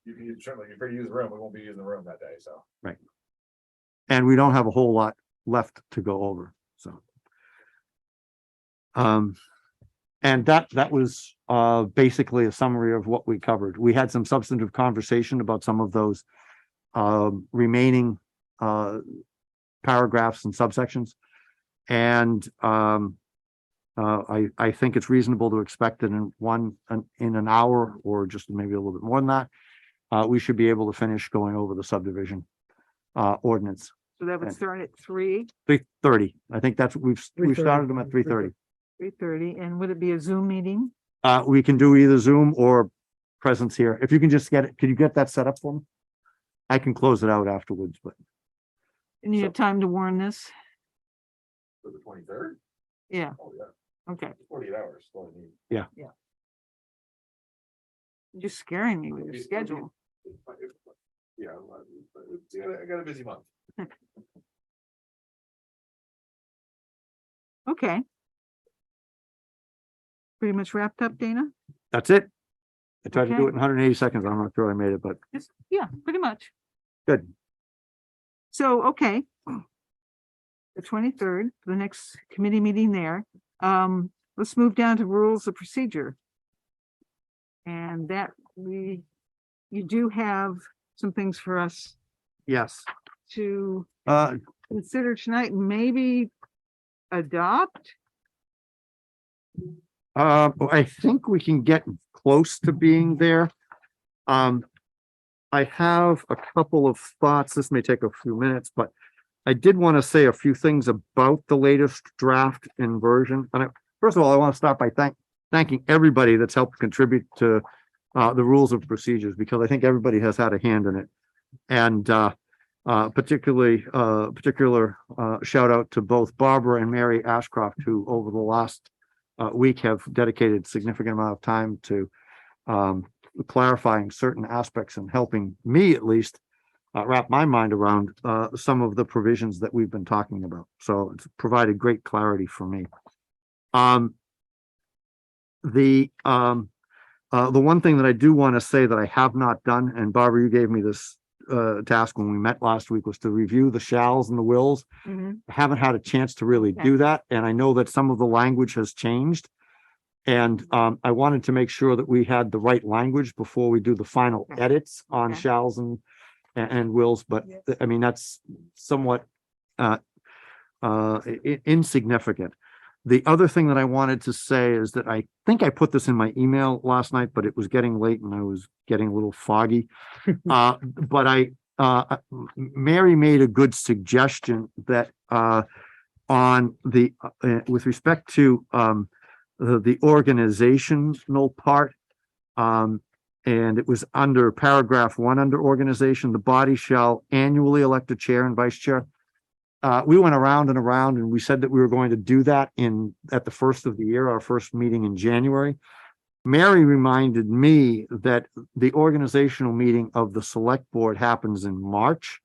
You can certainly, you're free to use the room, we won't be using the room that day, so. And we don't have a whole lot left to go over, so. And that was basically a summary of what we covered. We had some substantive conversation about some of those remaining paragraphs and subsections. And I think it's reasonable to expect that in an hour or just maybe a little bit more than that, we should be able to finish going over the subdivision ordinance. So that would And- start at 3, 3:30. I think that's what we've 3:30. started them at 3:30. 3:30, and would it be a Zoom meeting? We can do either Zoom or presence here. If you can just get it, can you get that set up for me? I can close it out afterwards, but And you have time to warn this? For the 23rd? Yeah, Oh, yeah, okay. 48 hours. all I need. You're just scaring me with your It's- schedule. Yeah, I got a busy month. Okay. Pretty much wrapped up, Dana? that's it. I tried to do Okay. it in 180 seconds. I'm not sure I made it, but Just, yeah, pretty much. good. So, okay. The 23rd, the next committee meeting there. Let's move down to rules of procedure. And that you do have some things for us Yes. to Uh, consider tonight, and maybe adopt. I think we can get close to being there. I have a couple of thoughts. This may take a few minutes, but I did want to say a few things about the latest draft and version. And first of all, I want to start by thanking everybody that's helped contribute to the rules of procedures, because I think everybody has had a hand in it. And particular shout out to both Barbara and Mary Ashcroft, who over the last week have dedicated significant amount of time to clarifying certain aspects and helping me at least wrap my mind around some of the provisions that we've been talking about. So it's provided great clarity for me. The one thing that I do want to say that I have not done, and Barbara, you gave me this task when we met last week, was to review the shalls and the wills. Mhm. I haven't had a chance to really do that, and I know that some of the language has changed. And I wanted to make sure that we had the right language before we do the final Okay. edits on Okay. shalls and wills, but I mean, that's somewhat insignificant. The other thing that I wanted to say is that I think I put this in my email last night, but it was getting late and I was getting a little foggy. But Mary made a good suggestion that on the, with respect to, the organizational part, and it was under paragraph 1 under organization, the body shall annually elect a chair and vice chair. We went around and around and we said that we were going to do that at the first of the year, our first meeting in January. Mary reminded me that the organizational meeting of the select board happens in March.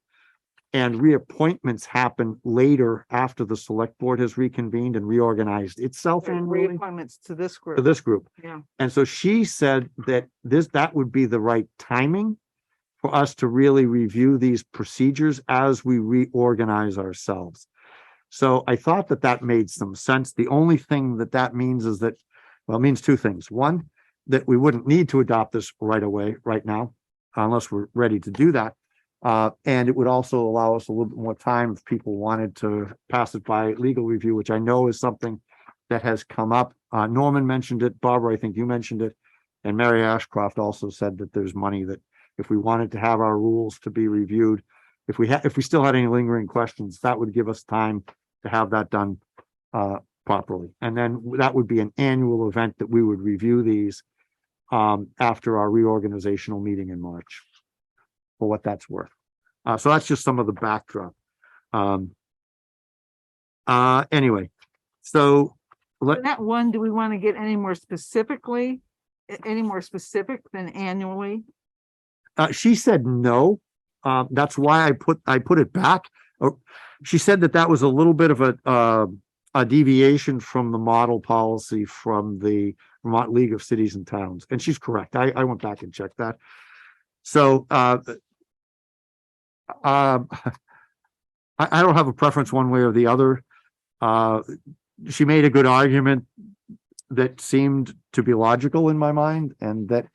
And reappointments happen later after the select board has reconvened and reorganized itself annually Reappointments to this to group. this group. Yeah. And so she said that that would be the right timing for us to really review these procedures as we reorganize ourselves. So I thought that that made some sense. The only thing that means is that, well, it means two things. One, that we wouldn't need to adopt this right away, right now, unless we're ready to do that. And it would also allow us a little bit more time if people wanted to pass it by legal review, which I know is something that has come up. Norman mentioned it, Barbara, I think you mentioned it, and Mary Ashcroft also said that there's money that if we wanted to have our rules to be reviewed, if we still had any lingering questions, that would give us time to have that done properly. And then that would be an annual event that we would review these after our reorganizational meeting in March, for what that's worth. So that's just some of the backdrop. Anyway, so In that one, do we want to get any more specific than annually? she said no. That's why I put it back. She said that was a little bit of a deviation from the model policy from the Vermont League of Cities and Towns, and she's correct. I went back and checked that. So I don't have a preference one way or the other. She made a good argument that seemed to be logical in my mind, and that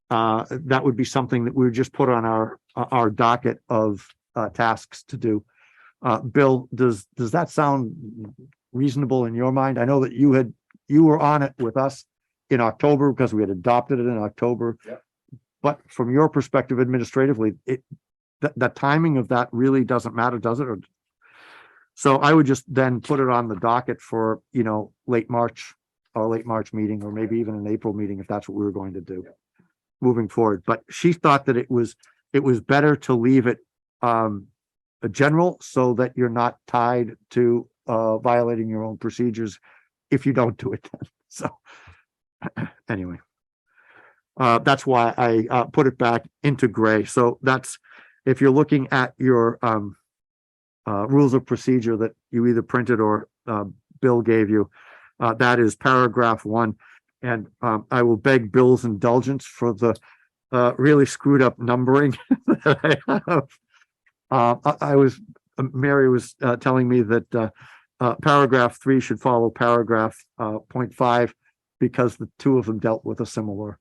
that would be something that we would just put on our docket of tasks to do. Bill, does that sound reasonable in your mind? I know that you were on it with us in October because we had adopted it in October. Yep. But from your perspective administratively, the timing of that really doesn't matter, does it? So I would just then put it on the docket for, late March meeting, or maybe even an April meeting, if that's what we were going to do moving forward. But she thought that it was better to leave it a general, so that you're not tied to violating your own procedures if you don't do it. So anyway, that's why I put it back into gray. So that's, if you're looking at your rules of procedure that you either printed or Bill gave you, that is paragraph 1. And I will beg Bill's indulgence for the really screwed up numbering that I have. Mary was telling me that paragraph 3 should follow paragraph 0.5 because the two of them dealt with a similar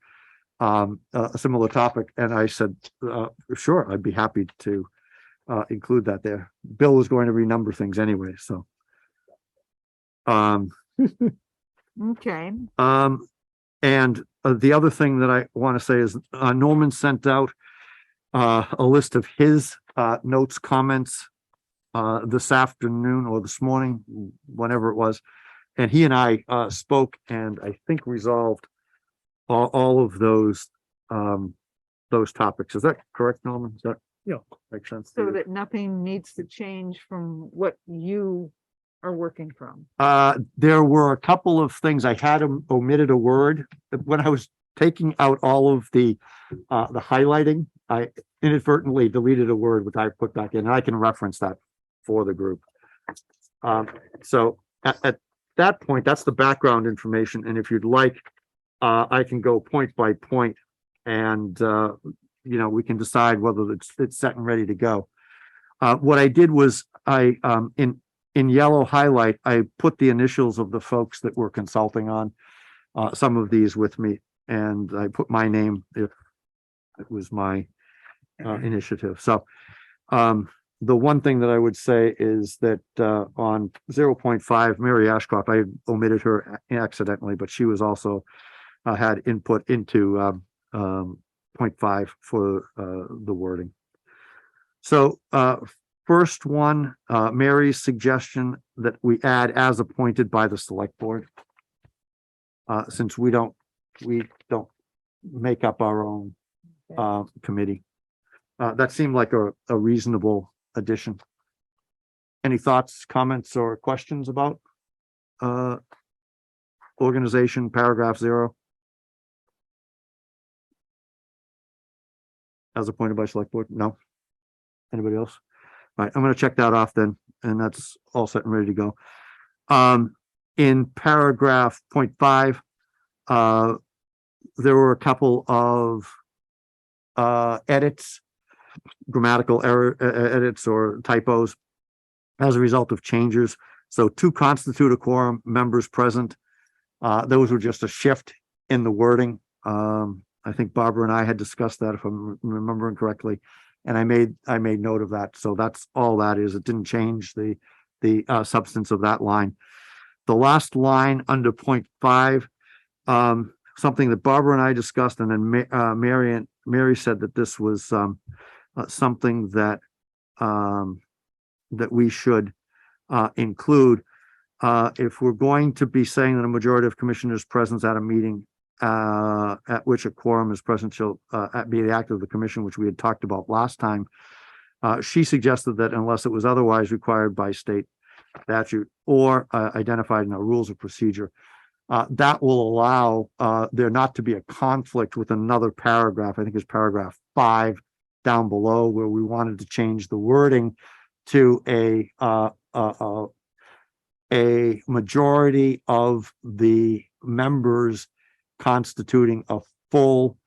topic. And I said, sure, I'd be happy to include that there. Bill was going to renumber things anyway, so. Okay. And the other thing that I want to say is Norman sent out a list of his notes, comments this afternoon or this morning, whenever it was. And he and I spoke and I think resolved all of those topics. Is that correct, Norman? Does that make sense? to So you? that nothing needs to change from what you are working from. There were a couple of things I had omitted a word when I was taking out all of the highlighting. I inadvertently deleted a word which I put back in, and I can reference that for the group. So at that point, that's the background information. And if you'd like, I can go point by point, and we can decide whether it's set and ready to go. What I did was in yellow highlight, I put the initials of the folks that were consulting on some of these with me, and I put my name if it was my initiative. So the one thing that I would say is that on 0.5, Mary Ashcroft, I omitted her accidentally, but she was also had input into 0.5 for the wording. So first one, Mary's suggestion that we add as appointed by the select board. Since we don't make up our own, committee. That seemed like a reasonable addition. Any thoughts, comments, or questions about, organization, paragraph 0? As appointed by select board? No? Anybody else? All right, I'm gonna check that off then, and that's all set and ready to go. In paragraph 0.5, there were a couple of edits, grammatical error edits or typos as a result of changes. So to constitute a quorum, members present. Those were just a shift in the wording. I think Barbara and I had discussed that, if I'm remembering correctly, and I made note of that. So that's all that is. It didn't change the substance of that line. The last line under 0.5, something that Barbara and I discussed, and then Mary said that this was something that that we should include. If we're going to be saying that a majority of commissioners present at a meeting at which a quorum is present shall be the act of the commission, which we had talked about last time. She suggested that unless it was otherwise required by state statute or identified in our rules of procedure, that will allow there not to be a conflict with another paragraph. I think it's paragraph 5 down below, where we wanted to change the wording to a majority of the members constituting a full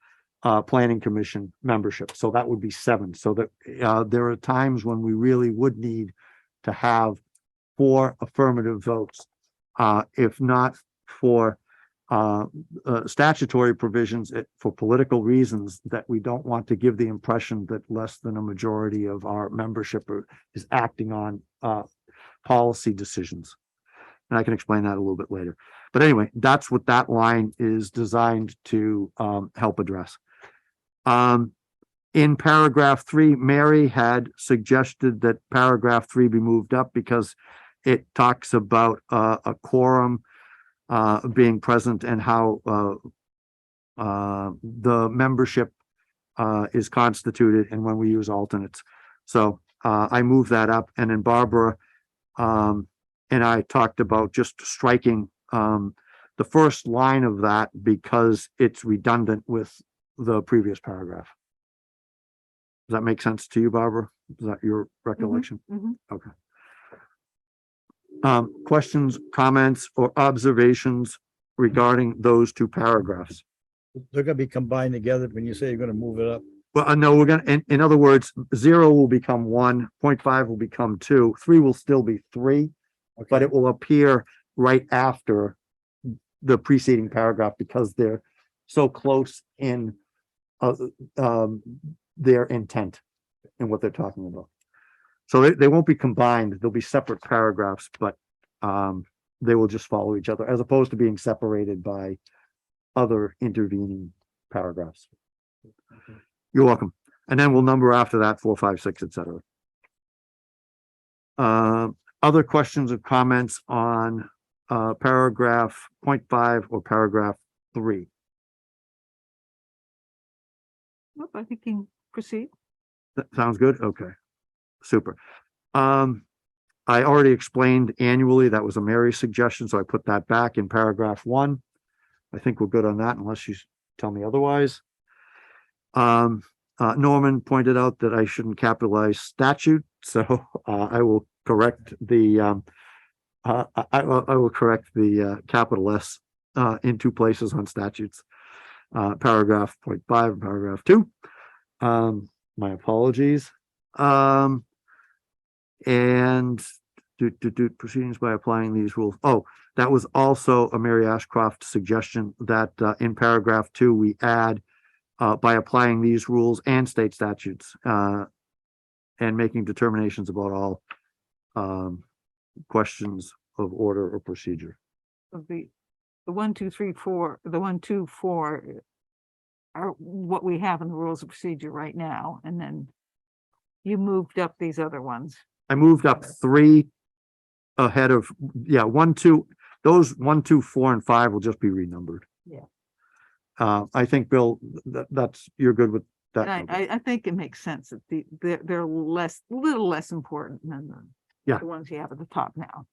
planning commission membership. So that would be 7. So that there are times when we really would need to have 4 affirmative votes, if not for statutory provisions, for political reasons, that we don't want to give the impression that less than a majority of our membership is acting on policy decisions. And I can explain that a little bit later. But anyway, that's what that line is designed to help address. In paragraph 3, Mary had suggested that paragraph 3 be moved up because it talks about a quorum being present and how the membership is constituted and when we use alternates. So I moved that up, and then Barbara and I talked about just striking the first line of that because it's redundant with the previous paragraph. Does that make sense to you, Barbara? Is that your recollection? Okay. Questions, comments, or observations regarding those 2 paragraphs? They're gonna be combined together when you say you're gonna move it up. Well, no, we're gonna, in other words, 0 will become 1, 0.5 will become 2, 3 will still be 3, but it will appear right after the preceding paragraph because they're so close in their intent and what they're talking about. So they won't be combined. They'll be separate paragraphs, but they will just follow each other as opposed to being separated by other intervening paragraphs. You're welcome. And then we'll number after that 4, 5, 6, etc. Other questions or comments on paragraph 0.5 or paragraph 3? Nope, I think you can proceed. That sounds good. Okay. Super. I already explained annually. That was a Mary suggestion, so I put that back in paragraph 1. I think we're good on that unless you tell me otherwise. Norman pointed out that I shouldn't capitalize statute, so I will correct the I will correct the capital S in 2 places on statutes. Paragraph 0.5 and paragraph 2. My apologies. And proceedings by applying these rules. Oh, that was also a Mary Ashcroft suggestion that in paragraph 2, we add by applying these rules and state statutes and making determinations about all questions of order or procedure. Of the 1, 2, 3, 4, the 1, 2, 4 are what we have in the rules of procedure right now, and then you moved up these other ones. I moved up 3 ahead of, 1, 2, those 1, 2, 4, and 5 will just be renumbered. Yeah. I think, Bill, you're good with that. And number. I think it makes sense that they're little less important than Yeah. the ones you have at the top now.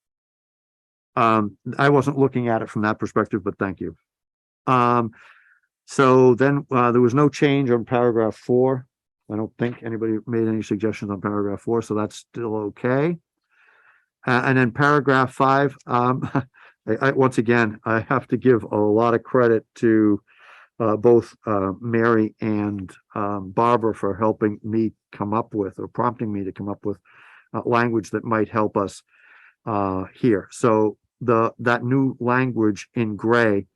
I wasn't looking at it from that perspective, but thank you. So then, there was no change on paragraph 4. I don't think anybody made any suggestions on paragraph 4, so that's still okay. And then paragraph 5, once again, I have to give a lot of credit to both Mary and Barbara for helping me come up with, or prompting me to come up with language that might help us here. So that new language in gray,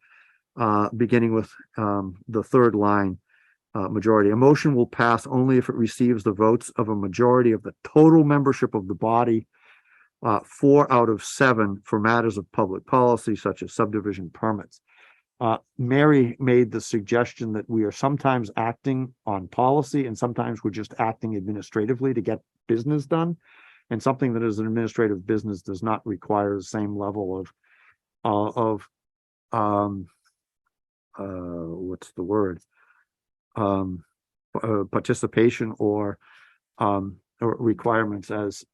beginning with the third line, majority. A motion will pass only if it receives the votes of a majority of the total membership of the body, 4 out of 7 for matters of public policy, such as subdivision permits. Mary made the suggestion that we are sometimes acting on policy and sometimes we're just acting administratively to get business done. And something that is an administrative business does not require the same level of what's the word? Participation or requirements as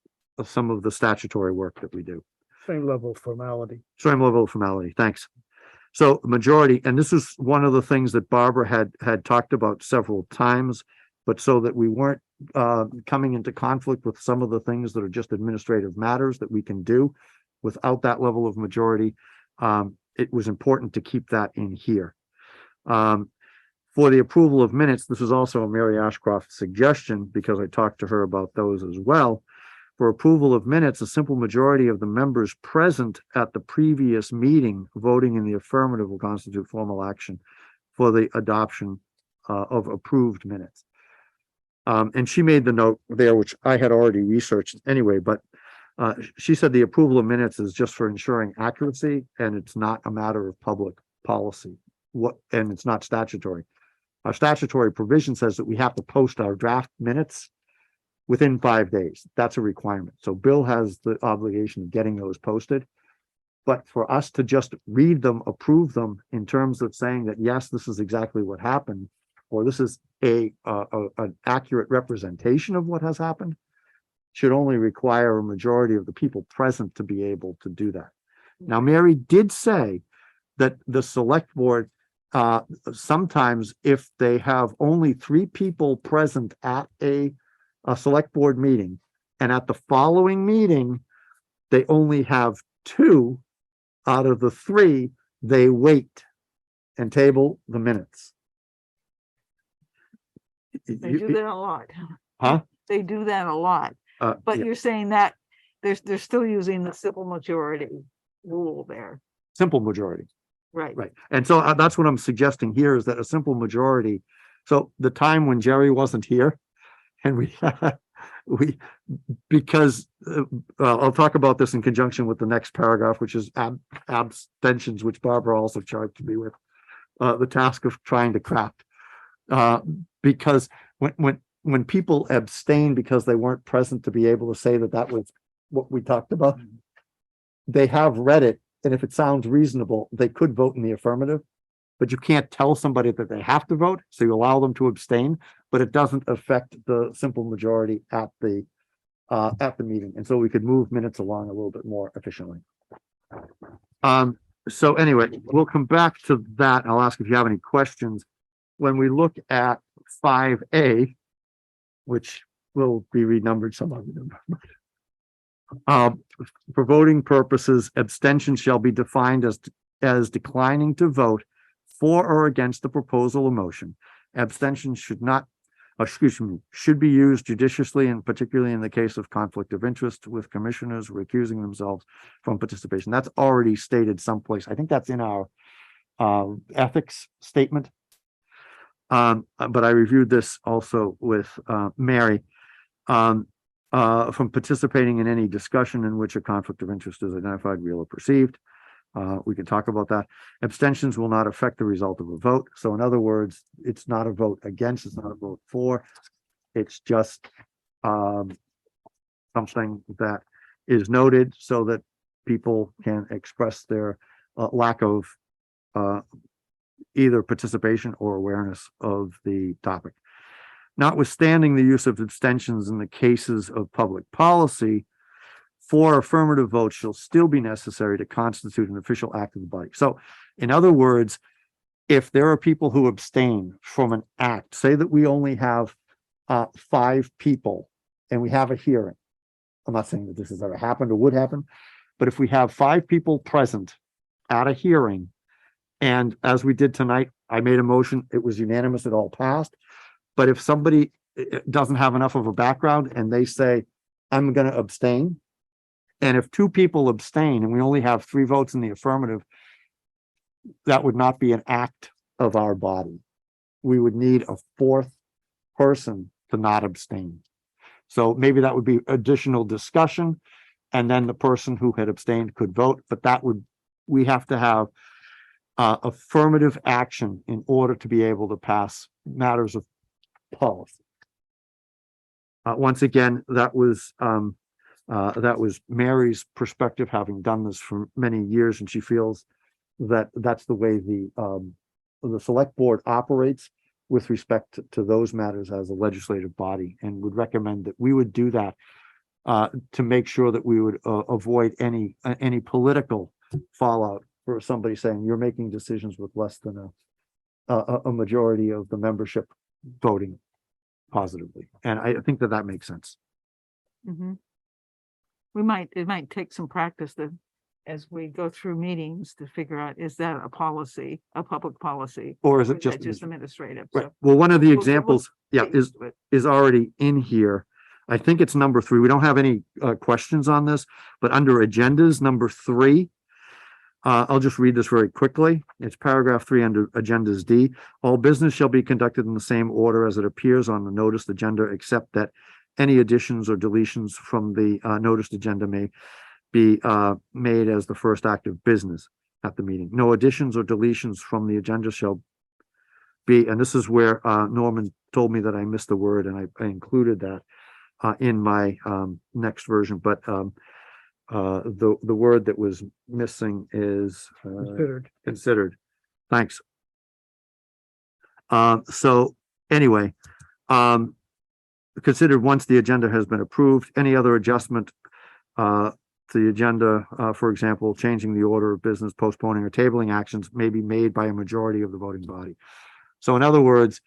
some of the statutory work that we do. Same level of formality. Same level of formality. Thanks. So majority, and this is one of the things that Barbara had talked about several times, but so that we weren't coming into conflict with some of the things that are just administrative matters that we can do without that level of majority. It was important to keep that in here. For the approval of minutes, this is also a Mary Ashcroft suggestion because I talked to her about those as well. For approval of minutes, a simple majority of the members present at the previous meeting voting in the affirmative will constitute formal action for the adoption of approved minutes. And she made the note there, which I had already researched anyway, but she said the approval of minutes is just for ensuring accuracy and it's not a matter of public policy. And it's not statutory. Our statutory provision says that we have to post our draft minutes within 5 days. That's a requirement. So Bill has the obligation of getting those posted. But for us to just read them, approve them in terms of saying that, yes, this is exactly what happened, or this is an accurate representation of what has happened, should only require a majority of the people present to be able to do that. Now, Mary did say that the select board, sometimes if they have only 3 people present at a select board meeting, and at the following meeting, they only have 2 out of the 3, they wait and table the minutes. They do that a lot. Huh? They do that a lot. But Yeah, you're saying that they're still using the simple majority rule there. simple majority. Right. Right. And so that's what I'm suggesting here is that a simple majority. So the time when Jerry wasn't here and because I'll talk about this in conjunction with the next paragraph, which is abstentions, which Barbara also charged me with the task of trying to craft. Because when people abstain because they weren't present to be able to say that was what we talked about, they have read it. And if it sounds reasonable, they could vote in the affirmative, but you can't tell somebody that they have to vote. So you allow them to abstain, but it doesn't affect the simple majority at the meeting. And so we could move minutes along a little bit more efficiently. So anyway, we'll come back to that. I'll ask if you have any questions. When we look at 5A, which will be renumbered, some of them. For voting purposes, abstention shall be defined as declining to vote for or against the proposal or motion. Abstention should be used judiciously and particularly in the case of conflict of interest with commissioners recusing themselves from participation. That's already stated someplace. I think that's in our ethics statement. But I reviewed this also with Mary. From participating in any discussion in which a conflict of interest is identified, real or perceived. We can talk about that. Abstentions will not affect the result of a vote. So in other words, it's not a vote against, it's not a vote for. It's just something that is noted so that people can express their lack of either participation or awareness of the topic. Notwithstanding the use of abstentions in the cases of public policy, 4 affirmative votes shall still be necessary to constitute an official act of the body. So, in other words, if there are people who abstain from an act, say that we only have 5 people and we have a hearing. I'm not saying that this has ever happened or would happen, but if we have 5 people present at a hearing, and as we did tonight, I made a motion, it was unanimous, it all passed. But if somebody doesn't have enough of a background and they say, I'm going to abstain, and if 2 people abstain and we only have 3 votes in the affirmative, that would not be an act of our body. We would need a 4th person to not abstain. So maybe that would be additional discussion, and then the person who had abstained could vote, but we have to have affirmative action in order to be able to pass matters of policy. Once again, that was Mary's perspective, having done this for many years, and she feels that that's the way the select board operates with respect to those matters as a legislative body, and would recommend that we would do that to make sure that we would avoid any political fallout for somebody saying you're making decisions with less than a majority of the membership voting positively. And I think that makes sense. Mhm. It might take some practice as we go through meetings to figure out, is that a policy, a public policy? Or is Or it just? just administrative? Right. So Well, one of the we'll examples, get is used to it. already in here. I think it's number 3. We don't have any questions on this, but under agendas, number 3, I'll just read this very quickly. It's paragraph 3 under agendas D. All business shall be conducted in the same order as it appears on the noticed agenda, except that any additions or deletions from the noticed agenda may be made as the first act of business at the meeting. No additions or deletions from the agenda shall be, and this is where Norman told me that I missed the word, and I included that in my next version, but the word that was missing is considered. Thanks. So anyway, considered once the agenda has been approved. Any other adjustment to the agenda, for example, changing the order of business, postponing or tabling actions, may be made by a majority of the voting body. So in other words,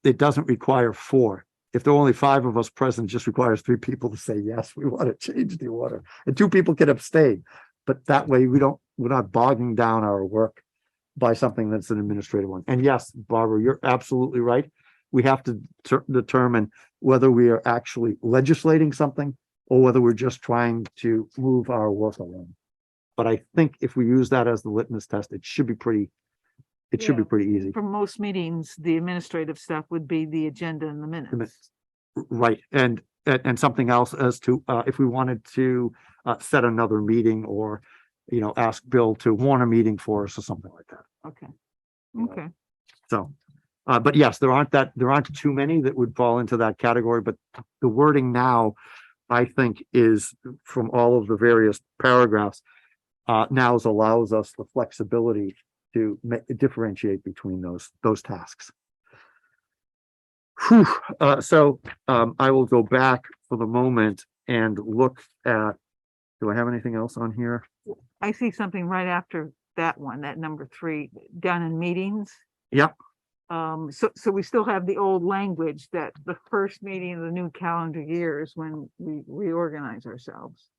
it doesn't require 4. If there are only 5 of us present, it just requires 3 people to say, yes, we want to change the order, and 2 people can abstain. But that way we're not bogging down our work by something that's an administrative one. And yes, Barbara, you're absolutely right. We have to determine whether we are actually legislating something or whether we're just trying to move our work along. But I think if we use that as the litmus test, it should be pretty easy. For most meetings, the administrative stuff would be the agenda and the minutes. Right. And something else as to if we wanted to set another meeting, or ask Bill to warn a meeting for us or something like that. Okay. Yeah. Okay. So but yes, there aren't too many that would fall into that category, but the wording now, I think, is from all of the various paragraphs now allows us the flexibility to differentiate between those tasks. Whew. So I will go back for the moment and look at, do I have anything else on here? I see something right after that one, that number 3, down in meetings. Yep. So we still have the old language that the first meeting of the new calendar year is when we reorganize ourselves.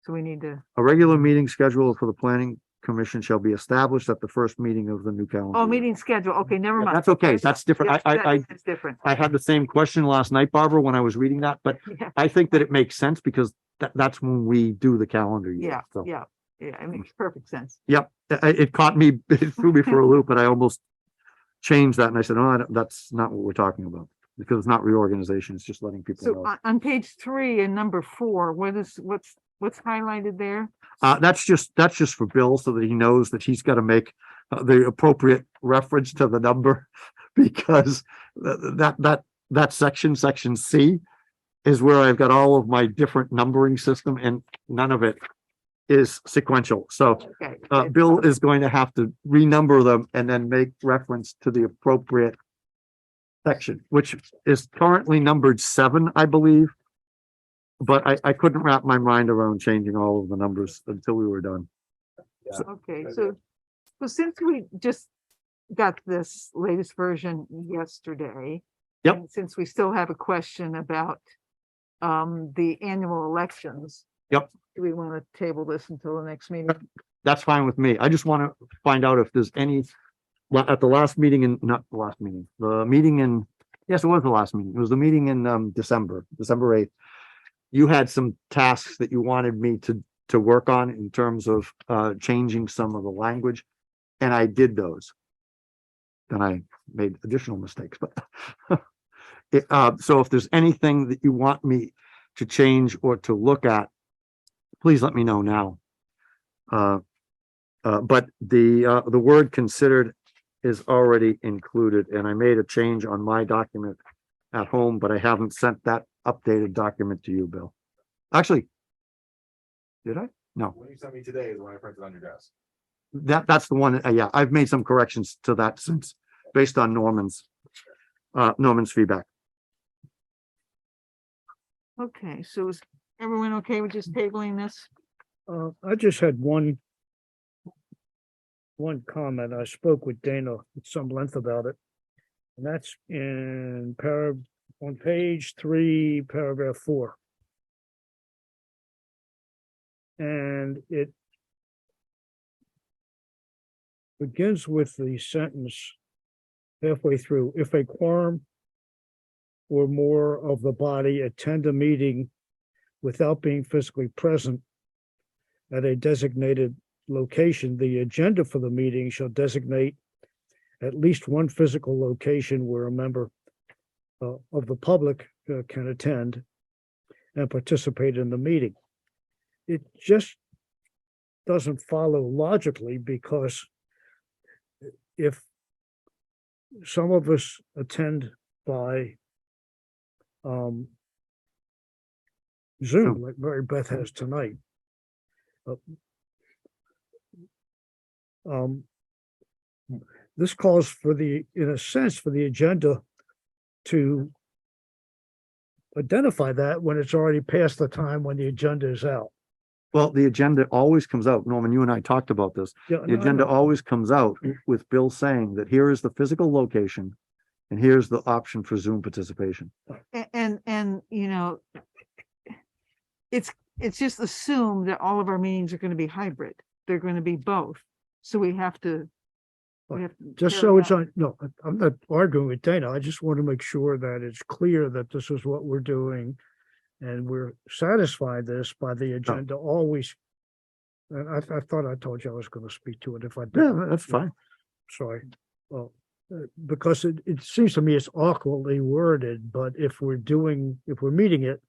So we need to. A regular meeting schedule for the planning commission shall be established at the first meeting of the new calendar. Oh, year. meeting schedule. Okay, never mind. That's okay. That's different. Yeah, that's different. I had the same question last night, Barbara, when I was reading that, but Yeah. I think that it makes sense because that's when we do the calendar year. Yeah, So, yeah, it makes perfect sense. Yep. It caught me, it threw me for a loop, but I almost changed that. And I said, oh, that's not what we're talking about, because it's not reorganization. It's just letting people So know. on page 3 and number 4, what's highlighted there? That's just for Bill, so that he knows that he's got to make the appropriate reference to the number, because that section C, is where I've got all of my different numbering system and none of it is sequential. So Okay. Bill is going to have to renumber them and then make reference to the appropriate section, which is currently numbered 7, I believe. But I couldn't wrap my mind around changing all of the numbers until we were done. Okay, so since we just got this latest version yesterday. Yep. and Since we still have a question about the annual elections. Yep. Do we want to table this until the next meeting? That's fine with me. I just want to find out if there's any, well, at the last meeting in, not the last meeting, the meeting in, yes, it was the last meeting. It was the meeting in December 8th. You had some tasks that you wanted me to work on in terms of changing some of the language, and I did those. Then I made additional mistakes, but so if there's anything that you want me to change or to look at, please let me know now. But the word considered is already included, and I made a change on my document at home, but I haven't sent that updated document to you, Bill. Actually, did I? No, What you sent me today is the one I printed on your desk. that's the one. Yeah, I've made some corrections to that since, based on Norman's feedback. Okay, so is everyone okay with just tabling this? I just had one comment. I spoke with Dana at some length about it. And that's on page 3, paragraph 4. And it begins with the sentence halfway through, if a quorum or more of the body attend a meeting without being physically present at a designated location, the agenda for the meeting shall designate at least one physical location where a member of the public can attend and participate in the meeting. It just doesn't follow logically, because if some of us attend by Zoom, like Mary Beth has tonight, this calls for in a sense, for the agenda to identify that when it's already past the time when the agenda is out. Well, the agenda always comes out. Norman, you and I talked about this. Yeah, The agenda always comes out with Bill saying that here is the physical location and here's the option for Zoom participation. And you know, it's just assumed that all of our meetings are going to be hybrid. They're going to be both. So we have to. Just so it's on, no, I'm not arguing with Dana. I just want to make sure that it's clear that this is what we're doing. And we're satisfied this by the agenda always. And I thought I told you I was going to speak to it if I Yeah, didn't. that's fine. Sorry. Well, because it seems to me it's awkwardly worded, but if we're meeting it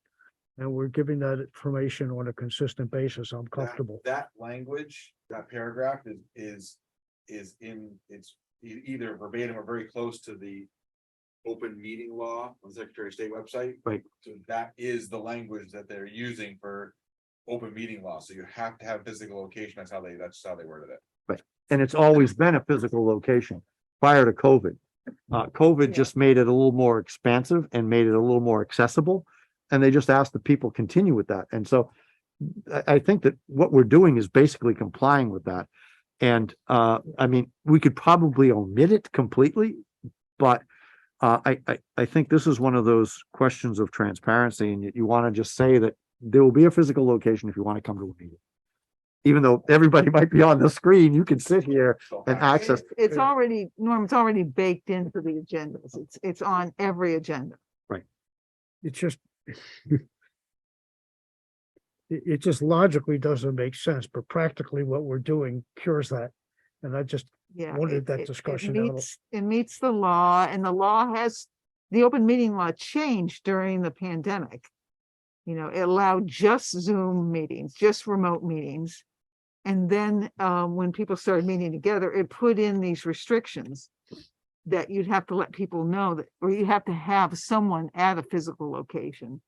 and we're giving that information on a consistent basis, I'm comfortable. That language, that paragraph is either verbatim or very close to the open meeting law on the Secretary of State website. Right. So that is the language that they're using for open meeting law. So you have to have physical location. That's how they worded it. Right. And it's always been a physical location prior to COVID. COVID just made it a little more expansive and made it a little more accessible. And they just asked the people continue with that. And so I think that what we're doing is basically complying with that. And I mean, we could probably omit it completely, but I think this is one of those questions of transparency, and you want to just say that there will be a physical location if you want to come to a meeting. Even though everybody might be on the screen, you can sit here and access. It's already, Norm, it's already baked into the agendas. It's on every agenda. It's just, it just logically doesn't make sense, but practically what we're doing cures that. And I just Yeah. wanted that discussion out. It meets the law, and the law the open meeting law changed during the pandemic. You know, it allowed just Zoom meetings, just remote meetings. And then when people started meeting together, it put in these restrictions that you'd have to let people know that, or you have to have someone at a physical location.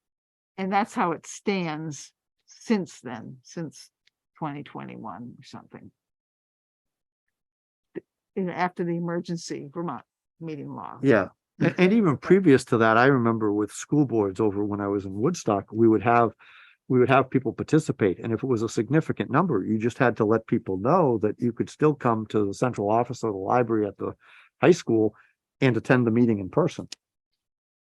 And that's how it stands since then, since 2021 or something. After the emergency Vermont meeting law. Yeah. And even previous to that, I remember with school boards over when I was in Woodstock, we would have people participate. And if it was a significant number, you just had to let people know that you could still come to the central office or the library at the high school and attend the meeting in person.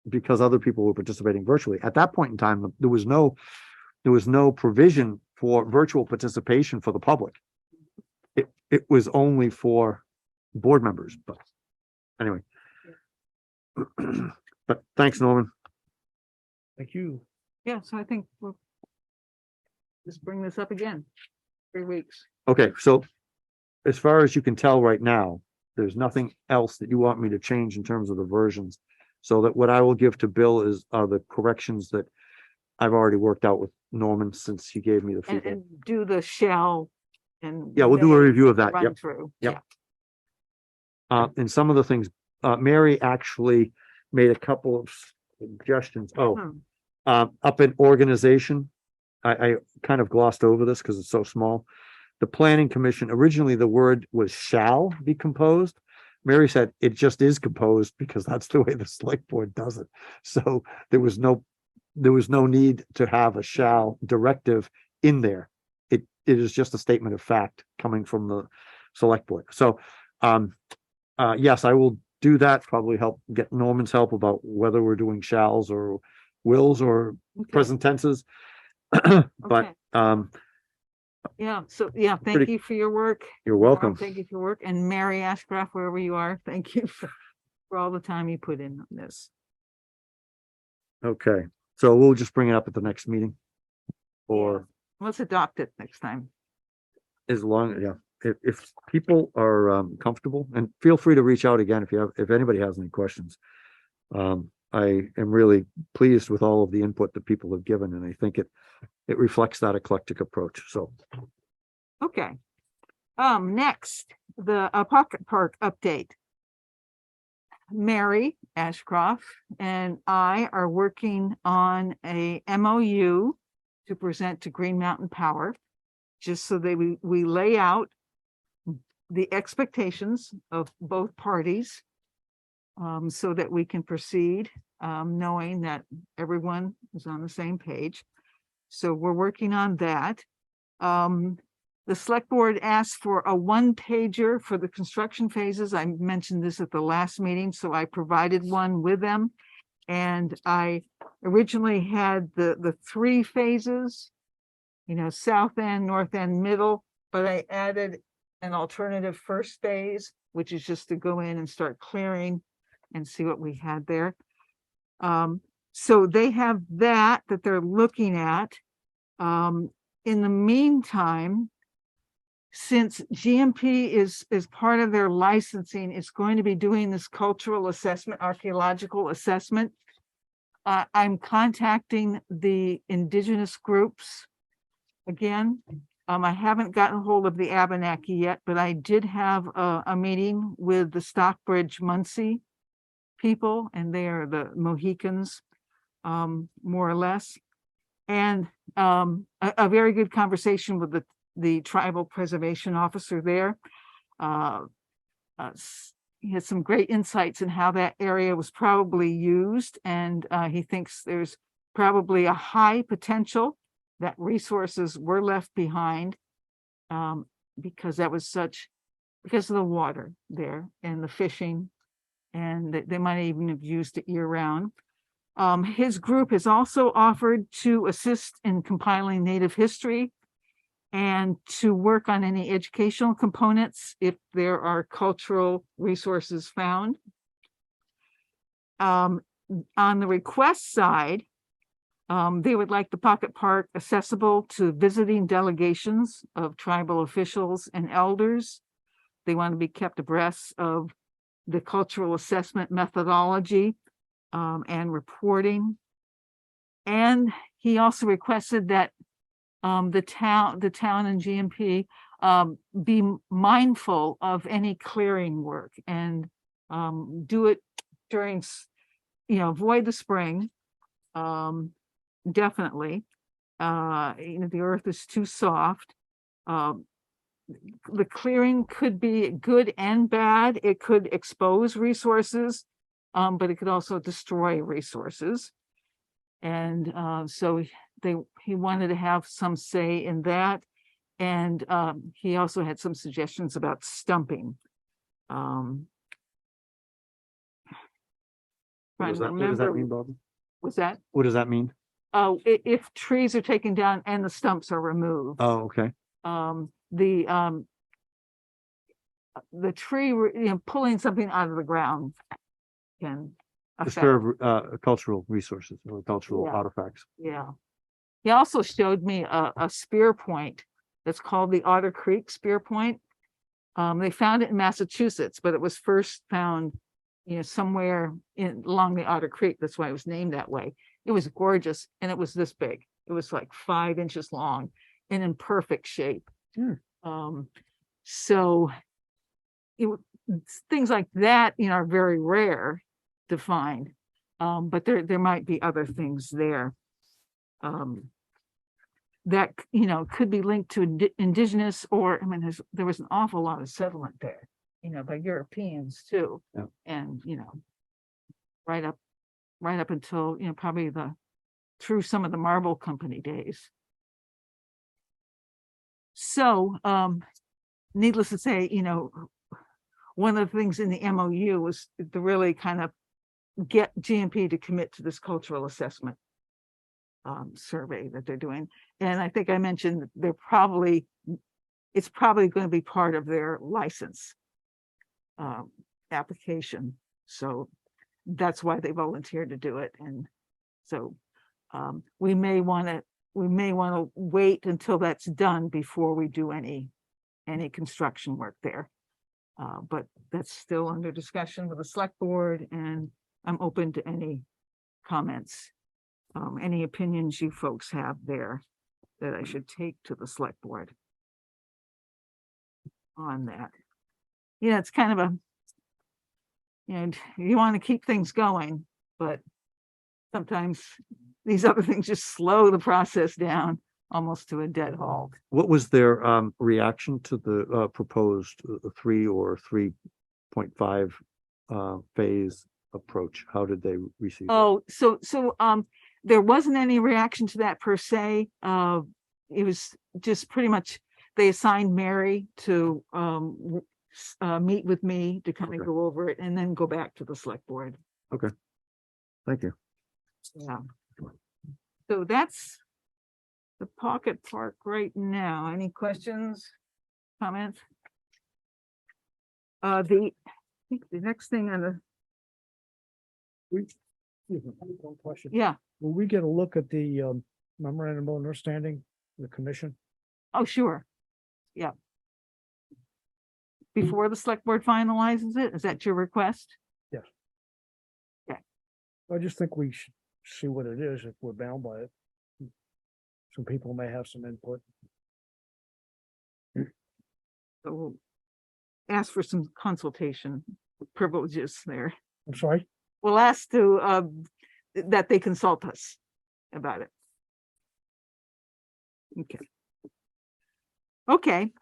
Because other people were participating virtually. At that point in time, there was no provision for virtual participation for the public. It was only for board members, but anyway. But thanks, Norman. Thank you. Yeah, so I think we'll just bring this up again, 3 weeks. Okay, so as far as you can tell right now, there's nothing else that you want me to change in terms of the versions. So that what I will give to Bill are the corrections that I've already worked out with Norman since he gave me the feedback. And do the shall and. Yeah, we'll do a may review of that. Run Yep. through. Yep. And some of the things, Mary actually made a couple of suggestions. Yeah. Oh, up in organization, I kind of glossed over this because it's so small. The planning commission, originally the word was shall be composed. Mary said it just is composed because that's the way the select board does it. So there was no need to have a shall directive in there. It is just a statement of fact coming from the select board. So, yes, I will do that, probably help get Norman's help about whether we're doing shalls or wills or Okay. present tenses. But, Yeah, so, yeah, thank Pretty- you for your work. you're Laura, welcome. Thank you for your work. And Mary Ashcraft, wherever you are, thank you for all the time you put in on this. Okay, so we'll just bring it up at the next meeting. Or Let's adopt it next time. as long, yeah, if people are comfortable, and feel free to reach out again if anybody has any questions. I am really pleased with all of the input that people have given, and I think it reflects that eclectic approach, so. Okay. Next, the Pocket Park update. Mary Ashcroft and I are working on a MOU to present to Green Mountain Power, just so that we lay out the expectations of both parties, so that we can proceed, knowing that everyone is on the same page. So we're working on that. The select board asked for a 1-pager for the construction phases. I mentioned this at the last meeting, so I provided one with them. And I originally had the 3 phases, south end, north end, middle, but I added an alternative first phase, which is just to go in and start clearing and see what we had there. So they have that they're looking at. In the meantime, since GMP is part of their licensing, it's going to be doing this cultural assessment, archaeological assessment. I'm contacting the indigenous groups again. I haven't gotten hold of the Abenaki yet, but I did have a meeting with the Stockbridge Munsee people, and they are the Mohicans, more or less. And a very good conversation with the tribal preservation officer there. He had some great insights in how that area was probably used, and he thinks there's probably a high potential that resources were left behind, because because of the water there and the fishing, and they might even have used it year-round. His group has also offered to assist in compiling Native history and to work on any educational components if there are cultural resources found. On the request side, they would like the Pocket Park accessible to visiting delegations of tribal officials and elders. They want to be kept abreast of the cultural assessment methodology and reporting. And he also requested that the town and GMP be mindful of any clearing work and do it during, avoid the spring. definitely. The earth is too soft. The clearing could be good and bad. It could expose resources, but it could also destroy resources. And so he wanted to have some say in that. And he also had some suggestions about stumping. What does Trying to that remember, mean, Bob? was that? What does that mean? Oh, if trees are taken down and the stumps are removed. Oh, okay. The tree, pulling something out of the ground can affect, Disturb cultural resources or cultural Yeah. artifacts. yeah. He also showed me a spear point that's called the Otter Creek Spear Point. They found it in Massachusetts, but it was first found, somewhere along the Otter Creek. That's why it was named that way. It was gorgeous, and it was this big. It was like 5 inches long and in perfect shape. So things like that, are very rare to find. But there might be other things there. That, could be linked to indigenous, or, there was an awful lot of settlement there, by Europeans too. Yeah. And, right up until, probably through some of the marble company days. So, needless to say, one of the things in the MOU was to really kind of get GMP to commit to this cultural assessment survey that they're doing. And I think I mentioned it's probably going to be part of their license application. So that's why they volunteered to do it. And so we may want to wait until that's done before we do any construction work there. But that's still under discussion with the select board, and I'm open to any comments, any opinions you folks have there that I should take to the select board on that. It's kind of you want to keep things going, but sometimes these other things just slow the process down almost to a dead halt. What was their reaction to the proposed 3 or 3.5 phase approach? How did they receive it? Oh, so there wasn't any reaction to that per se. It was just pretty much they assigned Mary to meet with me to kind of Okay. go over it and then go back to the select board. Thank you. Yeah. So that's the pocket park right now. Any questions, comments? I think the next thing on the, One question. yeah, Will we get a look at the memorandum of understanding, the commission? oh, sure. Yeah. Before the select board finalizes it, is that your request? I just think we should see what it is if we're bound by it. Some people may have some input. So we'll ask for some consultation privileges there. I'm sorry? We'll ask to, that they consult us about it. Okay.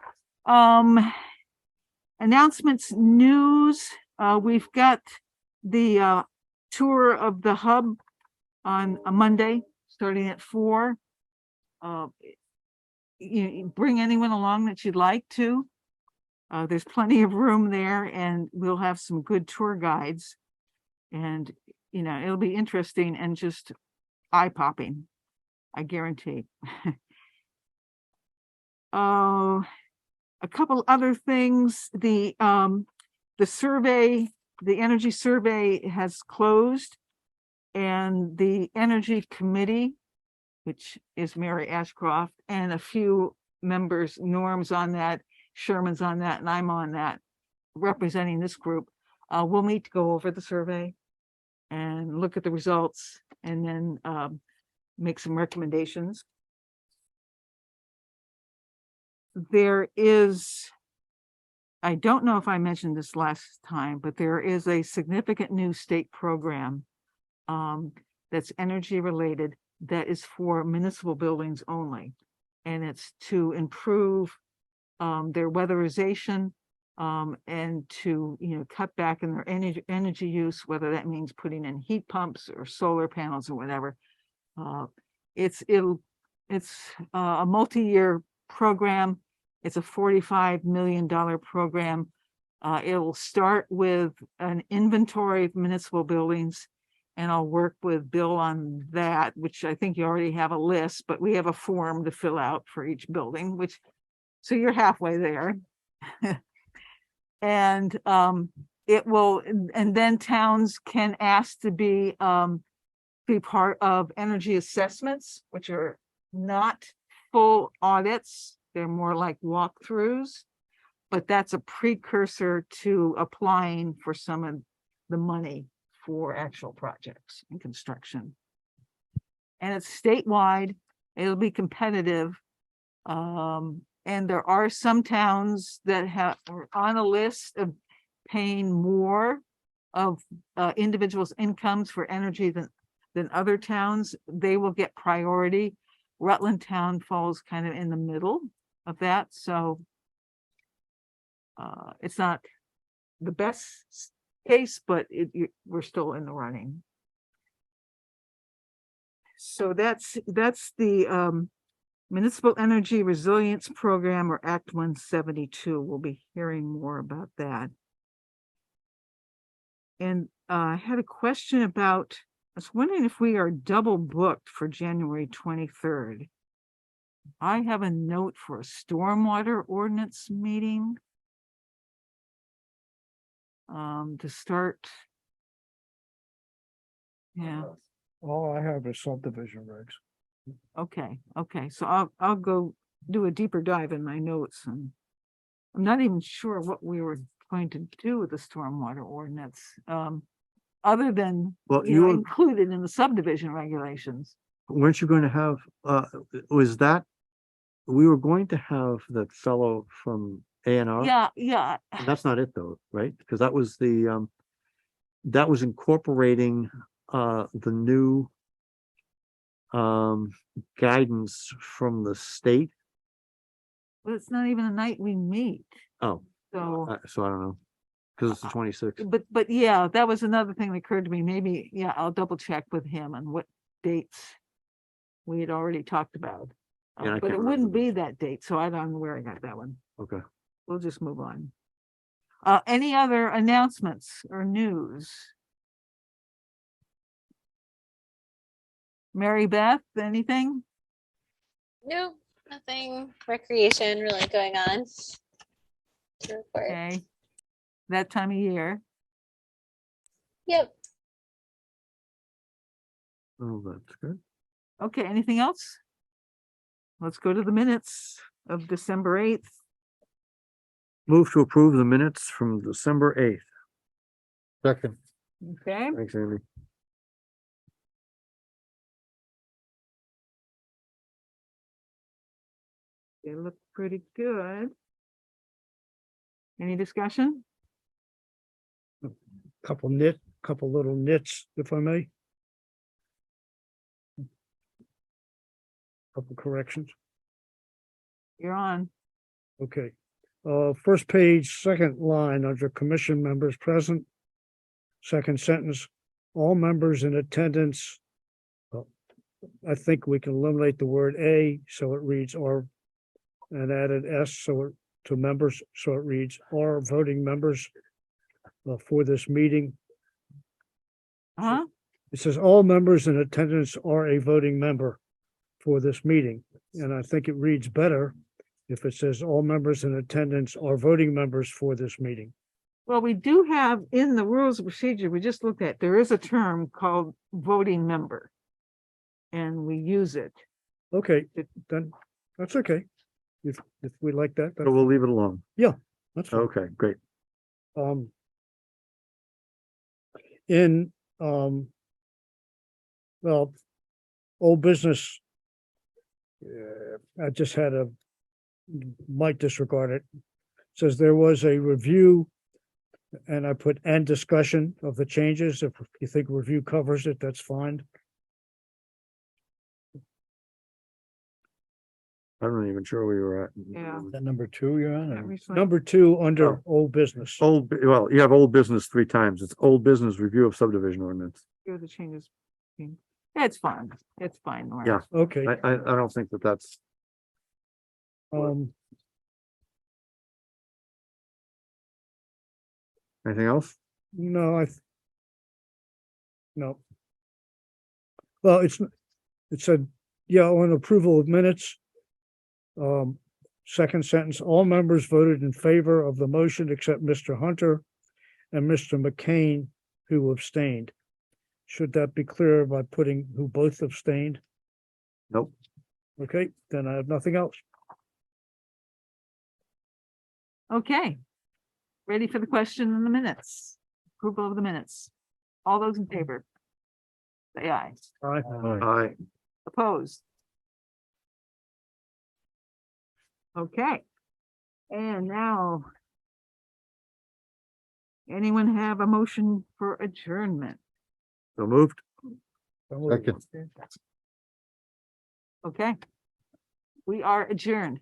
Announcements, news, we've got the tour of the hub on a Monday, starting at 4. You bring anyone along that you'd like to. There's plenty of room there, and we'll have some good tour guides. And, it'll be interesting and just eye-popping, I guarantee. A couple other things, the survey, the energy survey has closed, and the energy committee, which is Mary Ashcroft, and a few members, Norm's on that, Sherman's on that, and I'm on that, representing this group. We'll meet to go over the survey and look at the results, and then make some recommendations. There is, I don't know if I mentioned this last time, but there is a significant new state program that's energy related that is for municipal buildings only. And it's to improve their weatherization and to, cut back in their energy use, whether that means putting in heat pumps or solar panels or whatever. It's a multi-year program. It's a $45 million program. It will start with an inventory of municipal buildings, and I'll work with Bill on that, which I think you already have a list, but we have a form to fill out for each building, so you're halfway there. And it will, and then towns can ask to be part of energy assessments, which are not full audits. They're more like walkthroughs, but that's a precursor to applying for some of the money for actual projects and construction. And it's statewide. It'll be competitive. And there are some towns that are on a list of paying more of individuals' incomes for energy than other towns. They will get priority. Rutland Town falls kind of in the middle of that, so it's not the best case, but we're still in the running. So that's the Municipal Energy Resilience Program, or Act 172. We'll be hearing more about that. And I had a question about, I was wondering if we are double booked for January 23rd. I have a note for a stormwater ordinance meeting to start. Yeah. All I have is subdivision regs. Okay, so I'll go do a deeper dive in my notes, and I'm not even sure what we were going to do with the stormwater ordinance, other than, Well, included in the subdivision regulations. weren't you going to have, we were going to have that fellow from A&R? Yeah, And that's not it though, right? Because that was that was incorporating the new guidance from the state. but it's not even a night we meet, Oh, so. so I don't know. Because it's the 26th. But yeah, that was another thing that occurred to me. Maybe, yeah, I'll double check with him on what dates we had already talked about. Yeah, I But can't it wouldn't remember be that date, so I don't know where I got that one. Okay. We'll just move on. Any other announcements or news? Mary Beth, anything? No, nothing recreation really going on to report. Okay. That time of year. Yep. Oh, that's good. Okay, anything else? Let's go to the minutes of December 8th. Move to approve the minutes from December 8th. Second. Okay, Thanks, Amy. they look pretty good. Any discussion? Couple little nits, if I may. Couple corrections. You're on. Okay. First page, second line, under commission members present. Second sentence, all members in attendance. I think we can eliminate the word "a," so it reads "or," and added "s," to members, so it reads "are voting members for this meeting." Huh? It says all members in attendance are a voting member for this meeting, and I think it reads better if it says all members in attendance are voting members for this meeting. Well, we do have in the rules of procedure, we just looked at, there is a term called voting member. And we use it. Okay, then that's okay. If we like that, So we'll leave it alone. that's fine. Okay, great. In, well, old business. I just had might disregard it. Says there was a review. And I put "and discussion" of the changes. If you think review covers it, that's fine. I'm not even sure where you were at. Yeah. Is that number 2 you're on? That or- recently- Number 2 under Oh. old business. Well, you have old business 3 times. It's old business review of subdivision ordinance. Here are the changes. It's fine. It's fine. Laura. Yeah. Okay, I don't think that that's, um, anything else? no, no. Well, it said, yeah, on approval of minutes. Second sentence, all members voted in favor of the motion except Mr. Hunter and Mr. McCain, who abstained. Should that be clear by putting who both abstained? Nope. Okay, then I have nothing else. Okay. Ready for the question in the minutes? Approval of the minutes. All those in favor? Say aye. Aye. Aye. Opposed? Okay. And now. Anyone have a motion for adjournment? So moved. Second. Okay. We are adjourned.